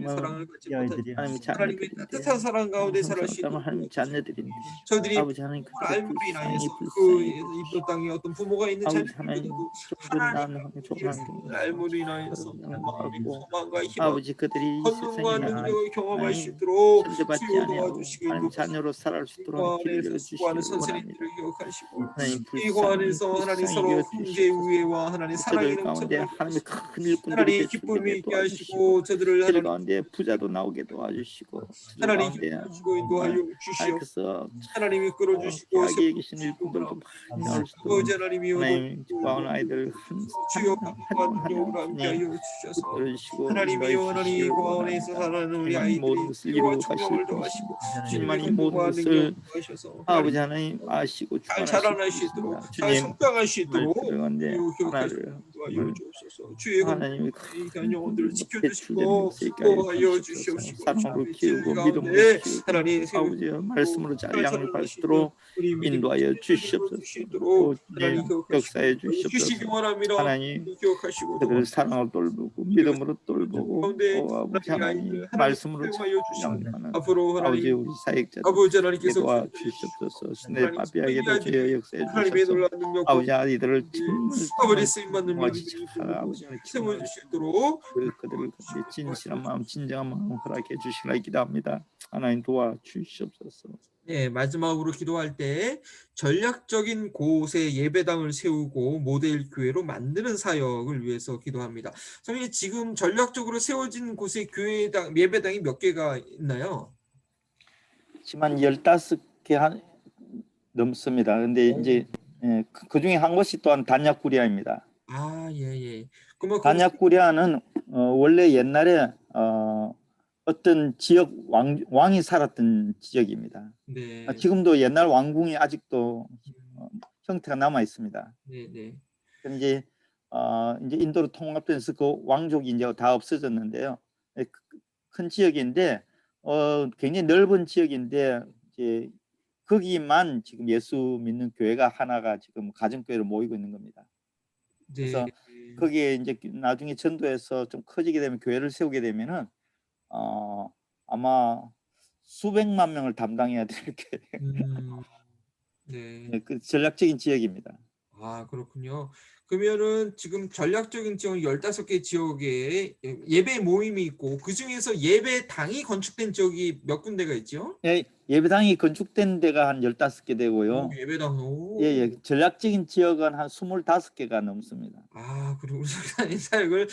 사랑을 받지 못한 하나님의 따뜻한 사랑 가운데 살아 수 있도록 하나님 자녀들인데 저희들이 아버지 하나님 알물이 인하여서 그 이웃 땅에 어떤 부모가 있는 자녀들도 하나님 알물이 인하여서 소망과 희망 아버지 그들이 권능과 능력을 경험할 수 있도록 받지 아니하고 하나님 자녀로 살아갈 수 있도록 길을 주시기 원합니다. 이 고안에서 하나님 서로 형제 우애와 하나님 사랑이 가운데 하나님의 큰 일꾼들이 하나님 기쁨이 있게 하시고 저들을 하나님 가운데 부자도 나오게 도와주시고 하나님 기뻐하시고 인도하여 주시옵소서. 하나님이 끌어주시고 여기에 계신 일꾼들도 많이 나올 수 있도록 하나님 고아원 아이들 주여 능력으로 함께하여 주셔서 하나님이여 하나님 고아원에서 살아가는 우리 아이들이 이루어 총명을 더하시고 주님만이 모든 것을 아버지 하나님 아시고 잘 자라날 수 있도록 잘 성장할 수 있도록 하나를 인도하여 주옵소서. 주의 하나님이 강한 영혼들을 배출되는 지켜주시고 역사 있게 하여 보호하여 주시옵소서. 주시옵시고 사랑으로 주의 키우고 진리 믿음으로 가운데 키우고 하나님 아버지여 말씀으로 잘 양을 살아갈 수 있는 받도록 우리 믿음의 인도하여 지체들을 주시옵소서. 주시도록 하나님 주님 기억하시고 역사해 주시기 주시옵소서. 원합니다. 하나님 기억하시고 그들을 사랑으로 돌보고 믿음으로 돌보고 가운데 아버지 하나님 하나님 아이들 말씀으로 잘 사용하여 주시고 양육하는 앞으로 아버지 하나님 우리 사역자들 아버지 하나님께서 도와 기억해 주시옵소서. 신의 하나님 바비하게도 승리하지 주여 역사해 하나님의 주셔서 놀라운 능력 아버지 아이들을 아버지 정말 쓰임받는 아버지 믿음의 잘 아버지 하나님 세워줄 수 있도록 그들을 가운데 진실한 마음 진정한 마음 허락해 주시라 기도합니다. 하나님 도와 주시옵소서. 네, 마지막으로 기도할 때 전략적인 곳에 예배당을 세우고 모델 교회로 만드는 사역을 위해서 기도합니다. 선생님, 지금 전략적으로 세워진 곳에 교회당 예배당이 몇 개가 있나요? 지금 한 15개 넘습니다. 근데 이제 그 중에 한 곳이 또한 단약구리아입니다. 아, 예. 그러면 단약구리아는 원래 옛날에 어떤 지역 왕이 살았던 지역입니다. 네. 지금도 옛날 왕궁이 아직도 형태가 남아 있습니다. 네. 이제 이제 인도로 통합돼서 그 왕족이 이제 다 없어졌는데요. 큰 지역인데 굉장히 넓은 지역인데 이제 거기만 지금 예수 믿는 교회가 하나가 지금 가정교회로 모이고 있는 겁니다. 그래서 거기에 이제 나중에 전도해서 좀 커지게 되면 교회를 세우게 되면은 아마 수백만 명을 담당해야 될 교회. 네, 그 전략적인 지역입니다. 아, 그렇군요. 그러면은 지금 전략적인 지역 15개 지역에 예배 모임이 있고 그중에서 예배당이 건축된 지역이 몇 군데가 있죠? 예, 예배당이 건축된 데가 한 15개 되고요. 예배당. 예, 전략적인 지역은 한 25개가 넘습니다. 아, 그리고 우리 목사님 사역을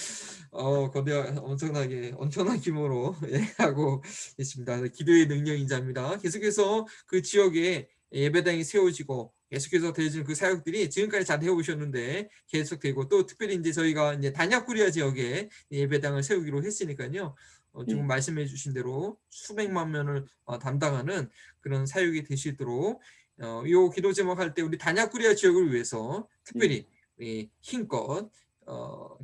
엄청난 규모로 하고 있습니다. 기도의 능력인자입니다. 계속해서 그 지역에 예배당이 세워지고 계속해서 되어지는 그 사역들이 지금까지 잘 해오셨는데 계속되고 또 특별히 이제 저희가 이제 단약구리아 지역에 예배당을 세우기로 했으니까요. 지금 말씀해 주신 대로 수백만 명을 담당하는 그런 사역이 되시도록 이 기도 제목할 때 우리 단약구리아 지역을 위해서 특별히 힘껏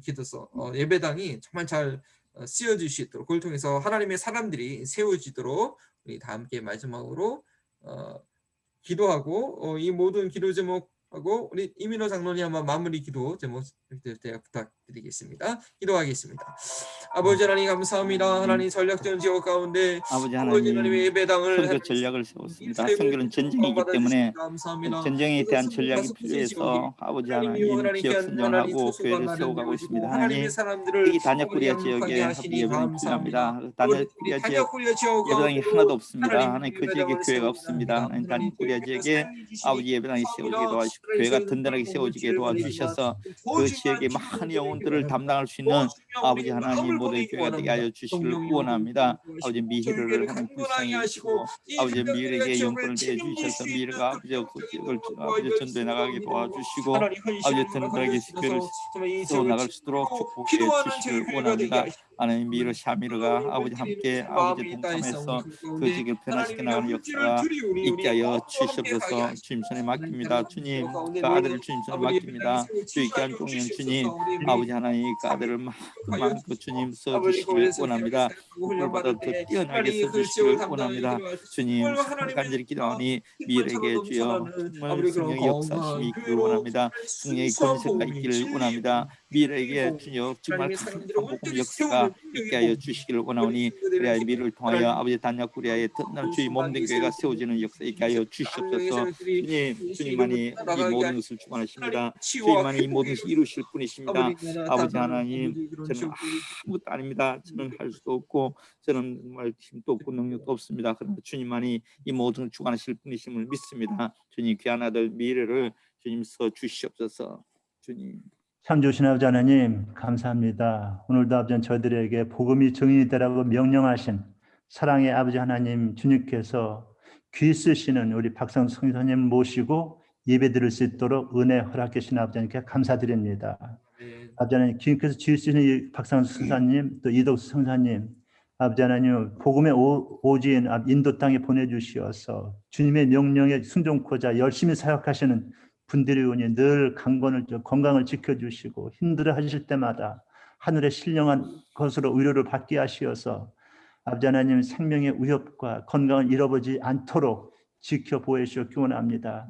기도서 예배당이 정말 잘 쓰여질 수 있도록 그걸 통해서 하나님의 사람들이 세워지도록 우리 다 함께 마지막으로 기도하고 이 모든 기도 제목하고 우리 이민호 장로님 한번 마무리 기도 제목 제가 부탁드리겠습니다. 기도하겠습니다. 아버지 하나님 감사합니다. 하나님 전략적인 지역 가운데 아버지 하나님의 예배당을 선교 전략을 세웠습니다. 선교는 전쟁이기 때문에 전쟁에 대한 전략이 필요해서 아버지 하나님 지역 선정하고 교회를 세워가고 있습니다. 하나님 이 단약구리아 지역에 합의 예배당이 필요합니다. 단약구리아 지역 예배당이 하나도 없습니다. 하나님 그 지역에 교회가 없습니다. 하나님 단약구리아 지역에 아버지 예배당이 세워지게 도와주시고 교회가 든든하게 세워지게 도와주셔서 그 지역의 많은 영혼들을 담당할 수 있는 아버지 하나님 모든 교회가 되게 하여 주시기를 원합니다. 아버지 미희를 하나님 불쌍히 여기시고 아버지 미희에게 영권을 대해 주셔서 미희가 아버지 그 지역을 아버지 전도해 나가게 도와주시고 아버지 든든하게 교회를 세워 나갈 수 있도록 축복해 주시기를 원합니다. 하나님 미히로 샤미르가 아버지 함께 아버지 동참해서 그 지역을 변화시켜 나가는 역사가 있게 하여 주시옵소서. 주님 손에 맡깁니다. 주님 그 아들을 주님 손에 맡깁니다. 주의 귀한 종년 주님 아버지 하나님 그 아들을 많은 그 주님 써주시기를 원합니다. 그걸보다 더 뛰어나게 써주시기를 원합니다. 주님 간절히 기도하니 미래에게 주여 정말 성령의 역사심이 있기를 원합니다. 성령의 권세가 있기를 원합니다. 미래에게 주여 정말 큰 복음 역사가 있게 하여 주시기를 원하오니 그래야 미래를 통하여 아버지 단약구리아의 든든한 주의 몸된 교회가 세워지는 역사 있게 하여 주시옵소서. 주님만이 이 모든 것을 주관하십니다. 주님만이 이 모든 것을 이루실 분이십니다. 아버지 하나님 저는 아무것도 아닙니다. 저는 할 수도 없고 저는 정말 힘도 없고 능력도 없습니다. 그러나 주님만이 이 모든 주관하실 분이심을 믿습니다. 주님 귀한 아들 미래를 주님 써 주시옵소서. 주님 참 좋으신 아버지 하나님 감사합니다. 오늘도 아버지 저희들에게 복음이 증인이 되라고 명령하신 사랑의 아버지 하나님 주님께서 귀 쓰시는 우리 박상수 성사님 모시고 예배 드릴 수 있도록 은혜 허락해 주신 아버지 하나님께 감사드립니다. 아버지 하나님 주님께서 지으시는 이 박상수 성사님 또 이덕수 성사님 아버지 하나님 복음의 오지인 인도 땅에 보내주시어서 주님의 명령에 순종코자 열심히 사역하시는 분들이 오니 늘 건강을 지켜주시고 힘들어하실 때마다 하늘의 신령한 것으로 위로를 받게 하시어서 아버지 하나님 생명의 위협과 건강을 잃어버리지 않도록 지켜보시기 원합니다.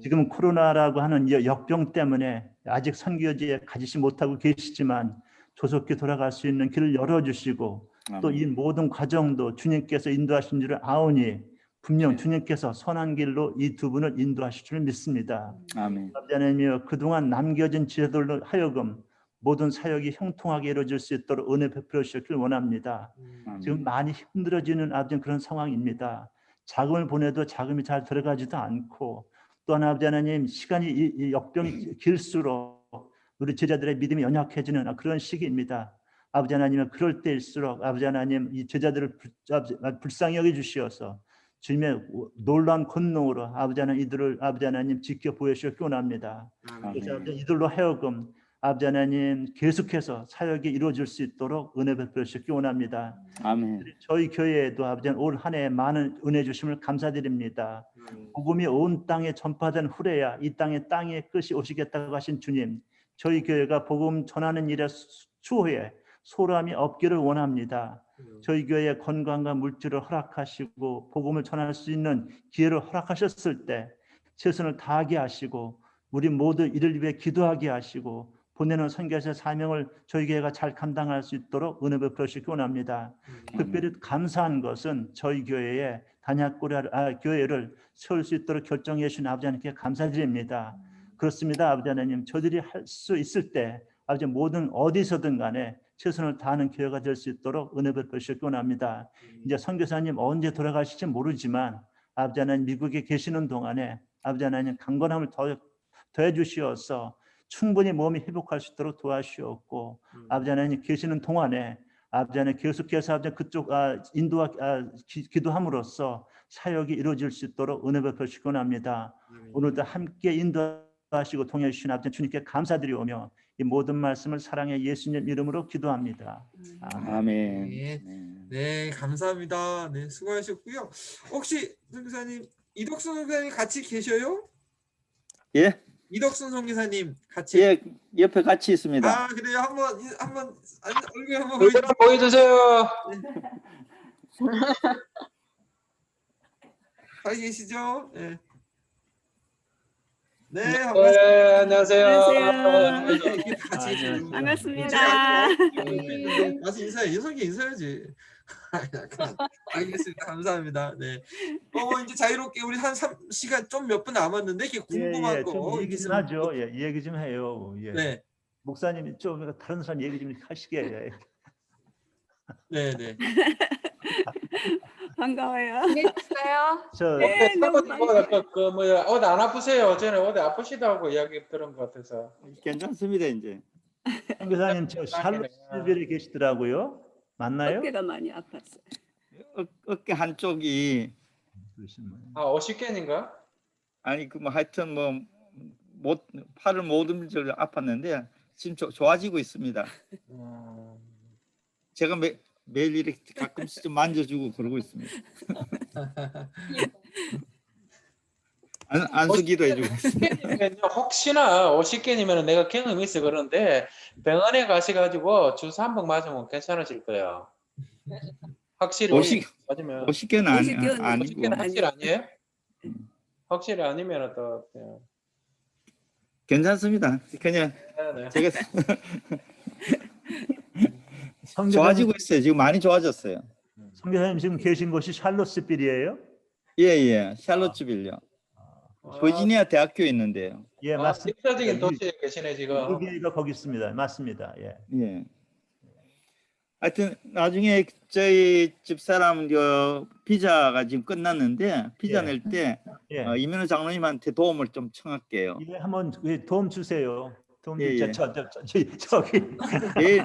지금 코로나라고 하는 이 역병 때문에 아직 선교지에 가지지 못하고 계시지만 조속히 돌아갈 수 있는 길을 열어주시고 또 이 모든 과정도 주님께서 인도하신 줄을 아오니 분명 주님께서 선한 길로 이 두 분을 인도하실 줄 믿습니다. 아멘. 아버지 하나님이여 그동안 남겨진 지혜들로 하여금 모든 사역이 형통하게 이루어질 수 있도록 은혜 베풀어 주시길 원합니다. 지금 많이 힘들어지는 아버지 그런 상황입니다. 자금을 보내도 자금이 잘 들어가지도 않고 또한 아버지 하나님 시간이 이 역병이 길수록 우리 제자들의 믿음이 연약해지는 그런 시기입니다. 아버지 하나님은 그럴 때일수록 아버지 하나님 이 제자들을 불쌍히 여겨 주시어서 주님의 놀라운 권능으로 아버지 하나님 이들을 아버지 하나님 지켜보시기 원합니다. 그래서 이들로 하여금 아버지 하나님 계속해서 사역이 이루어질 수 있도록 은혜 베풀시기 원합니다. 아멘. 저희 교회에도 아버지 올 한 해 많은 은혜 주심을 감사드립니다. 복음이 온 땅에 전파된 후레야 이 땅의 끝이 오시겠다고 하신 주님, 저희 교회가 복음 전하는 일에 추후에 소람이 없기를 원합니다. 저희 교회에 건강과 물질을 허락하시고 복음을 전할 수 있는 기회를 허락하셨을 때 최선을 다하게 하시고 우리 모두 이를 위해 기도하게 하시고 보내는 선교사의 사명을 저희 교회가 잘 감당할 수 있도록 은혜 베풀시기 원합니다. 특별히 감사한 것은 저희 교회에 교회를 세울 수 있도록 결정해 주신 아버지 하나님께 감사드립니다. 그렇습니다. 아버지 하나님, 저들이 할 수 있을 때 아버지 모든 어디서든 간에 최선을 다하는 교회가 될 수 있도록 은혜 베푸시기 원합니다. 이제 선교사님 언제 돌아가실지 모르지만 아버지 하나님 미국에 계시는 동안에 아버지 하나님 강건함을 더해 주시어서 충분히 몸이 회복할 수 있도록 도와주시옵고 아버지 하나님 계시는 동안에 아버지 하나님 계속해서 아버지 그쪽 인도와 기도함으로써 사역이 이루어질 수 있도록 은혜 베푸시기 원합니다. 오늘도 함께 인도하시고 통해 주신 아버지 주님께 감사드리오며 이 모든 말씀을 사랑의 예수님 이름으로 기도합니다. 아멘. 네, 감사합니다. 네, 수고하셨고요. 혹시 선교사님 이덕순 선교사님 같이 계셔요? 예, 이덕순 선교사님 같이. 예, 옆에 같이 있습니다. 아, 그래요. 한번 얼굴 한번 얼굴 한번 보여주세요. 잘 계시죠? 네. 네, 네, 반갑습니다. 안녕하세요. 이렇게 같이 계시죠. 반갑습니다. 가서 인사해. 여성이 인사해야지. 알겠습니다. 감사합니다. 네. 이제 자유롭게 우리 한 3시간 좀 몇 분 남았는데 이렇게 궁금한 거 좀 얘기 좀 하죠. 얘기 좀 해요. 네. 목사님이 좀 다른 사람 얘기 좀 하시게. 네. 반가워요. 저 네, 너무 어디 안 아프세요? 전에 어디 아프시다고 이야기 들은 것 같아서. 괜찮습니다 이제. 선교사님 저 샬롯스빌에 계시더라고요. 맞나요? 어깨가 많이 아팠어요. 어깨 한쪽이 어시ken인가? 아니 그 뭐 하여튼 못 팔을 못 움직여 아팠는데 지금 좋아지고 있습니다. 제가 매일 이렇게 가끔씩 좀 만져주고 그러고 있습니다. 안수기도 해주고 있습니다. 혹시나 어시ken이면 내가 경험이 있어 그러는데 병원에 가셔가지고 주사 한 번 맞으면 괜찮으실 거예요. 확실히 맞으면. 오시ken은 아니고. 어시ken은 확실히 아니에요? 확실히 아니면 또 그냥. 괜찮습니다. 그냥 네. 제가 좋아지고 있어요. 지금 많이 좋아졌어요. 선교사님 지금 계신 곳이 샬롯스빌이에요? 예, 샬롯츠빌요. 버지니아 대학교에 있는데요. 예, 맞습니다. 역사적인 도시에 계시네 지금. 여기가 거기 있습니다. 맞습니다. 예. 예. 하여튼 나중에 저희 집사람 비자가 지금 끝났는데 비자 예. 낼 때 예. 이민호 장로님한테 도움을 좀 청할게요. 예, 한번 도움 주세요. 도움 예, 예. 저기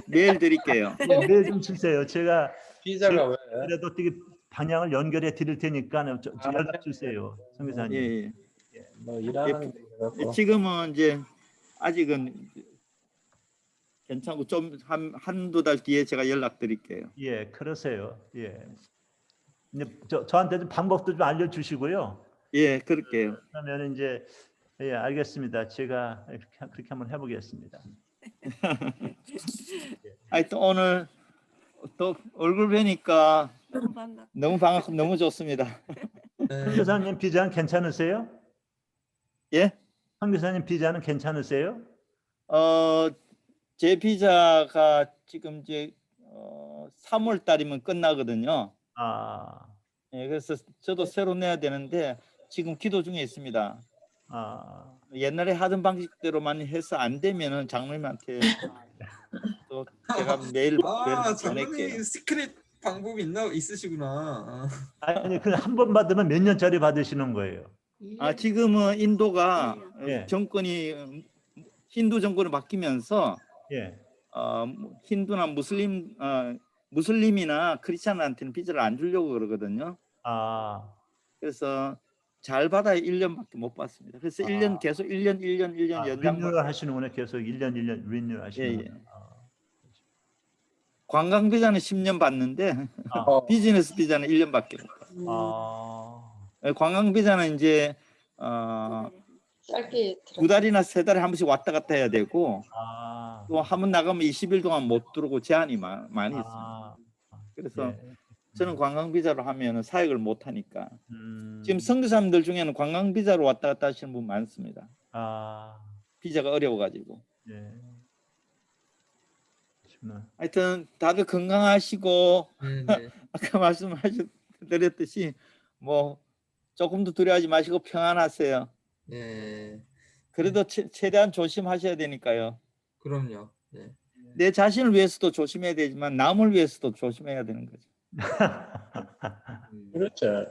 메일 드릴게요. 메일 좀 주세요. 제가 비자가 왜? 그래도 어떻게 방향을 연결해 드릴 테니까 연락 주세요, 선교사님. 예. 뭐 일하는 데 갖고. 지금은 이제 아직은 괜찮고 좀 한두 달 뒤에 제가 연락 드릴게요. 예, 그러세요. 예. 이제 저한테 좀 방법도 좀 알려주시고요. 예, 그럴게요. 그러면 이제 예, 알겠습니다. 제가 그렇게 한번 해보겠습니다. 하여튼 오늘 또 얼굴 뵈니까 너무 반갑. 너무 반갑고 너무 좋습니다. 네. 선교사님 비자는 괜찮으세요? 예? 선교사님 비자는 괜찮으세요? 제 비자가 지금 이제 3월 달이면 끝나거든요. 아, 예, 그래서 저도 새로 내야 되는데 지금 기도 중에 있습니다. 아, 옛날에 하던 방식대로만 해서 안 되면은 장로님한테 또 제가 메일 아, 보낼게요. 장로님 시크릿 방법이 있으시구나. 아니 그 한 번 받으면 몇 년짜리 받으시는 거예요? 지금은 인도가 예. 정권이 힌두 정권으로 바뀌면서 예. 힌두나 무슬림이나 크리스찬한테는 비자를 안 주려고 그러거든요. 아, 그래서 잘 받아야 1년밖에 못 받습니다. 그래서 1년 계속 1년 연장. 리뉴얼 하시는구나. 계속 1년 리뉴얼 하시는구나. 예. 관광 비자는 10년 받는데 비즈니스 비자는 1년밖에 못 받아요. 관광 비자는 이제 짧게 두 달이나 세 달에 한 번씩 왔다 갔다 해야 되고 또 한 번 나가면 20일 동안 못 들어오고 제한이 많이 있습니다. 그래서 예. 저는 관광 비자로 하면은 사역을 못 하니까 지금 선교사님들 중에는 관광 비자로 왔다 갔다 하시는 분 많습니다. 비자가 어려워가지고. 예. 하여튼 다들 건강하시고 네. 아까 말씀드렸듯이 뭐 조금도 두려워하지 마시고 평안하세요. 네. 그래도 최대한 조심하셔야 되니까요. 그럼요. 네. 내 자신을 위해서도 조심해야 되지만 남을 위해서도 조심해야 되는 거죠. 그렇죠.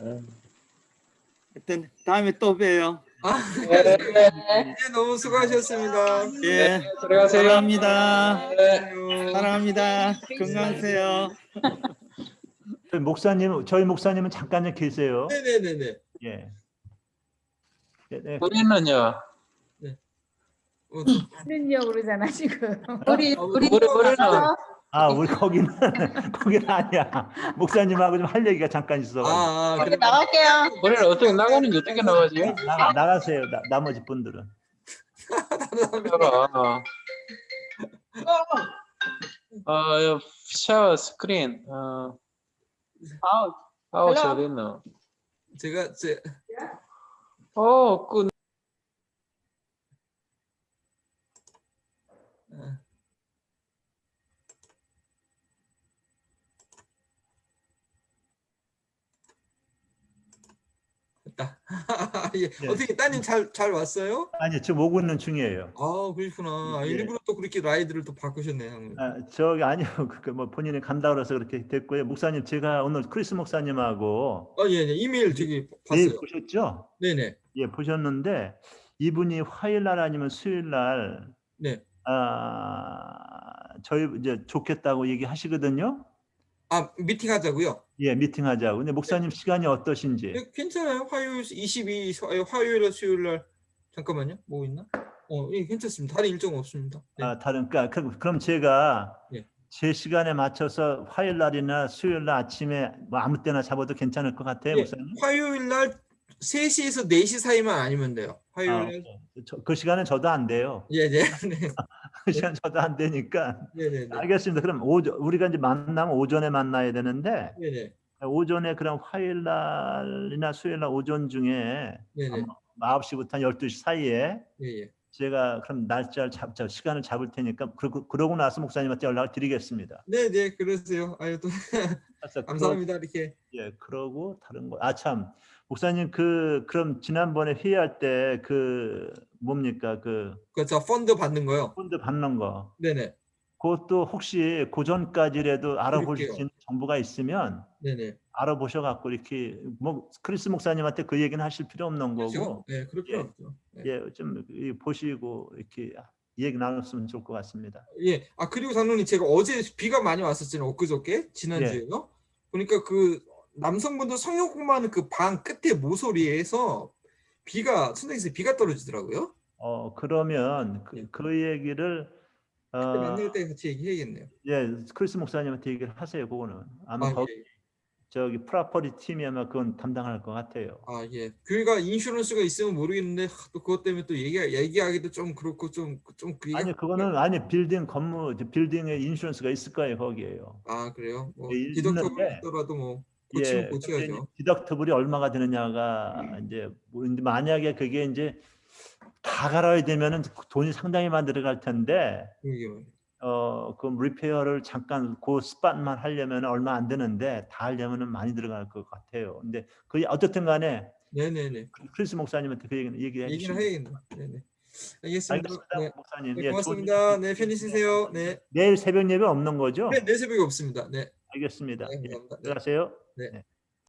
하여튼 다음에 또 봬요. 네, 너무 수고하셨습니다. 예, 들어가세요. 사랑합니다. 안녕. 사랑합니다. 건강하세요. 저희 목사님은 잠깐 계세요. 네네네네. 예. 네. 우리는요. 우리는요 그러잖아 지금. 우리는 우리 거기는 아니야. 목사님하고 좀 할 얘기가 잠깐 있어. 그래. 나갈게요. 우리는 어떻게 나가는지 어떻게 나가지? 나가세요. 나머지 분들은. 샤워 스크린. 아웃 어디 있노? 제가 그 됐다. 예. 예. 어떻게 따님 잘 왔어요? 아니 지금 오고 있는 중이에요. 그렇구나. 예. 일부러 또 그렇게 라이드를 또 바꾸셨네요. 저기 아니요. 뭐 본인이 간다 그래서 그렇게 됐고요. 목사님 제가 오늘 크리스 목사님하고 예, 이메일 되게 내일 봤어요. 보셨죠? 네네. 예, 보셨는데 이분이 화요일 날 아니면 수요일 날 네. 저희 이제 좋겠다고 얘기하시거든요. 미팅 하자고요? 예, 미팅하자고. 근데 목사님 시간이 어떠신지? 네, 괜찮아요. 화요일 22 화요일에 수요일 날 잠깐만요. 뭐 있나? 예, 괜찮습니다. 다른 일정 없습니다. 네. 그러니까 그럼 제가 예. 제 시간에 맞춰서 화요일 날이나 수요일 날 아침에 뭐 아무 때나 잡아도 괜찮을 것 같아요, 예, 목사님. 화요일 날 3시에서 4시 사이만 아니면 돼요. 화요일 날. 그 시간은 저도 안 돼요. 네. 그 시간 저도 안 되니까. 네네. 알겠습니다. 그럼 우리가 이제 만나면 오전에 만나야 되는데 네네. 오전에 그럼 화요일 날이나 수요일 날 오전 중에 네네. 9시부터 12시 사이에 예. 제가 그럼 날짜를 시간을 잡을 테니까 그러고 나서 목사님한테 연락을 드리겠습니다. 네네. 그러세요. 또 그래서 감사합니다. 이렇게. 예, 그러고 다른 거. 참 목사님 그럼 지난번에 회의할 때 뭡니까 저 펀드 받는 거요. 펀드 받는 거. 네네. 그것도 혹시 그 전까지라도 알아볼 수 그럴게요. 있는 정보가 있으면 네네. 알아보셔 갖고 이렇게 뭐 크리스 목사님한테 그 얘기는 하실 필요 없는 그렇죠. 거고 네, 그럴 필요 없죠. 네. 예, 좀 보시고 이렇게 얘기 나눴으면 좋을 것 같습니다. 예. 그리고 장로님 제가 어제 비가 많이 왔었잖아요. 엊그저께 지난주에요. 보니까 그 남성분들 성욕 공부하는 그 방 끝에 모서리에서 선생님께서 비가 떨어지더라고요. 그러면 예. 그 얘기를 그때 만날 때 같이 얘기해야겠네요. 예, 크리스 목사님한테 얘기를 하세요. 그거는 아마 예. 저기 프라퍼리 팀이 아마 그건 담당할 것 같아요. 아, 예. 교회가 인슈런스가 있으면 모르겠는데 또 그것 때문에 또 얘기하기도 좀 그렇고 좀 그게 아니 그거는 아니 빌딩 건물 빌딩에 인슈런스가 있을 거예요 거기에요. 아, 그래요? 뭐 예, 디덕터블 있는데, 하더라도 뭐 고치면 예, 고쳐야죠. 디덕터블이 얼마가 드느냐가 이제 모르는데 만약에 그게 이제 다 갈아야 되면은 돈이 상당히 많이 들어갈 텐데 이게 뭐예요? 그 리페어를 잠깐 그 스팟만 하려면 얼마 안 드는데 다 하려면은 많이 들어갈 것 같아요. 근데 그 어쨌든 간에 네네네. 크리스 목사님한테 그 얘기해 얘기는 주시면 해야겠네. 네네. 알겠습니다. 알겠습니다, 네. 목사님. 네, 예, 고맙습니다. 네, 편히 쉬세요. 네. 내일 새벽 예배 없는 거죠? 네, 내 새벽에 없습니다. 네. 알겠습니다. 네, 예, 감사합니다. 네. 들어가세요. 네. 네.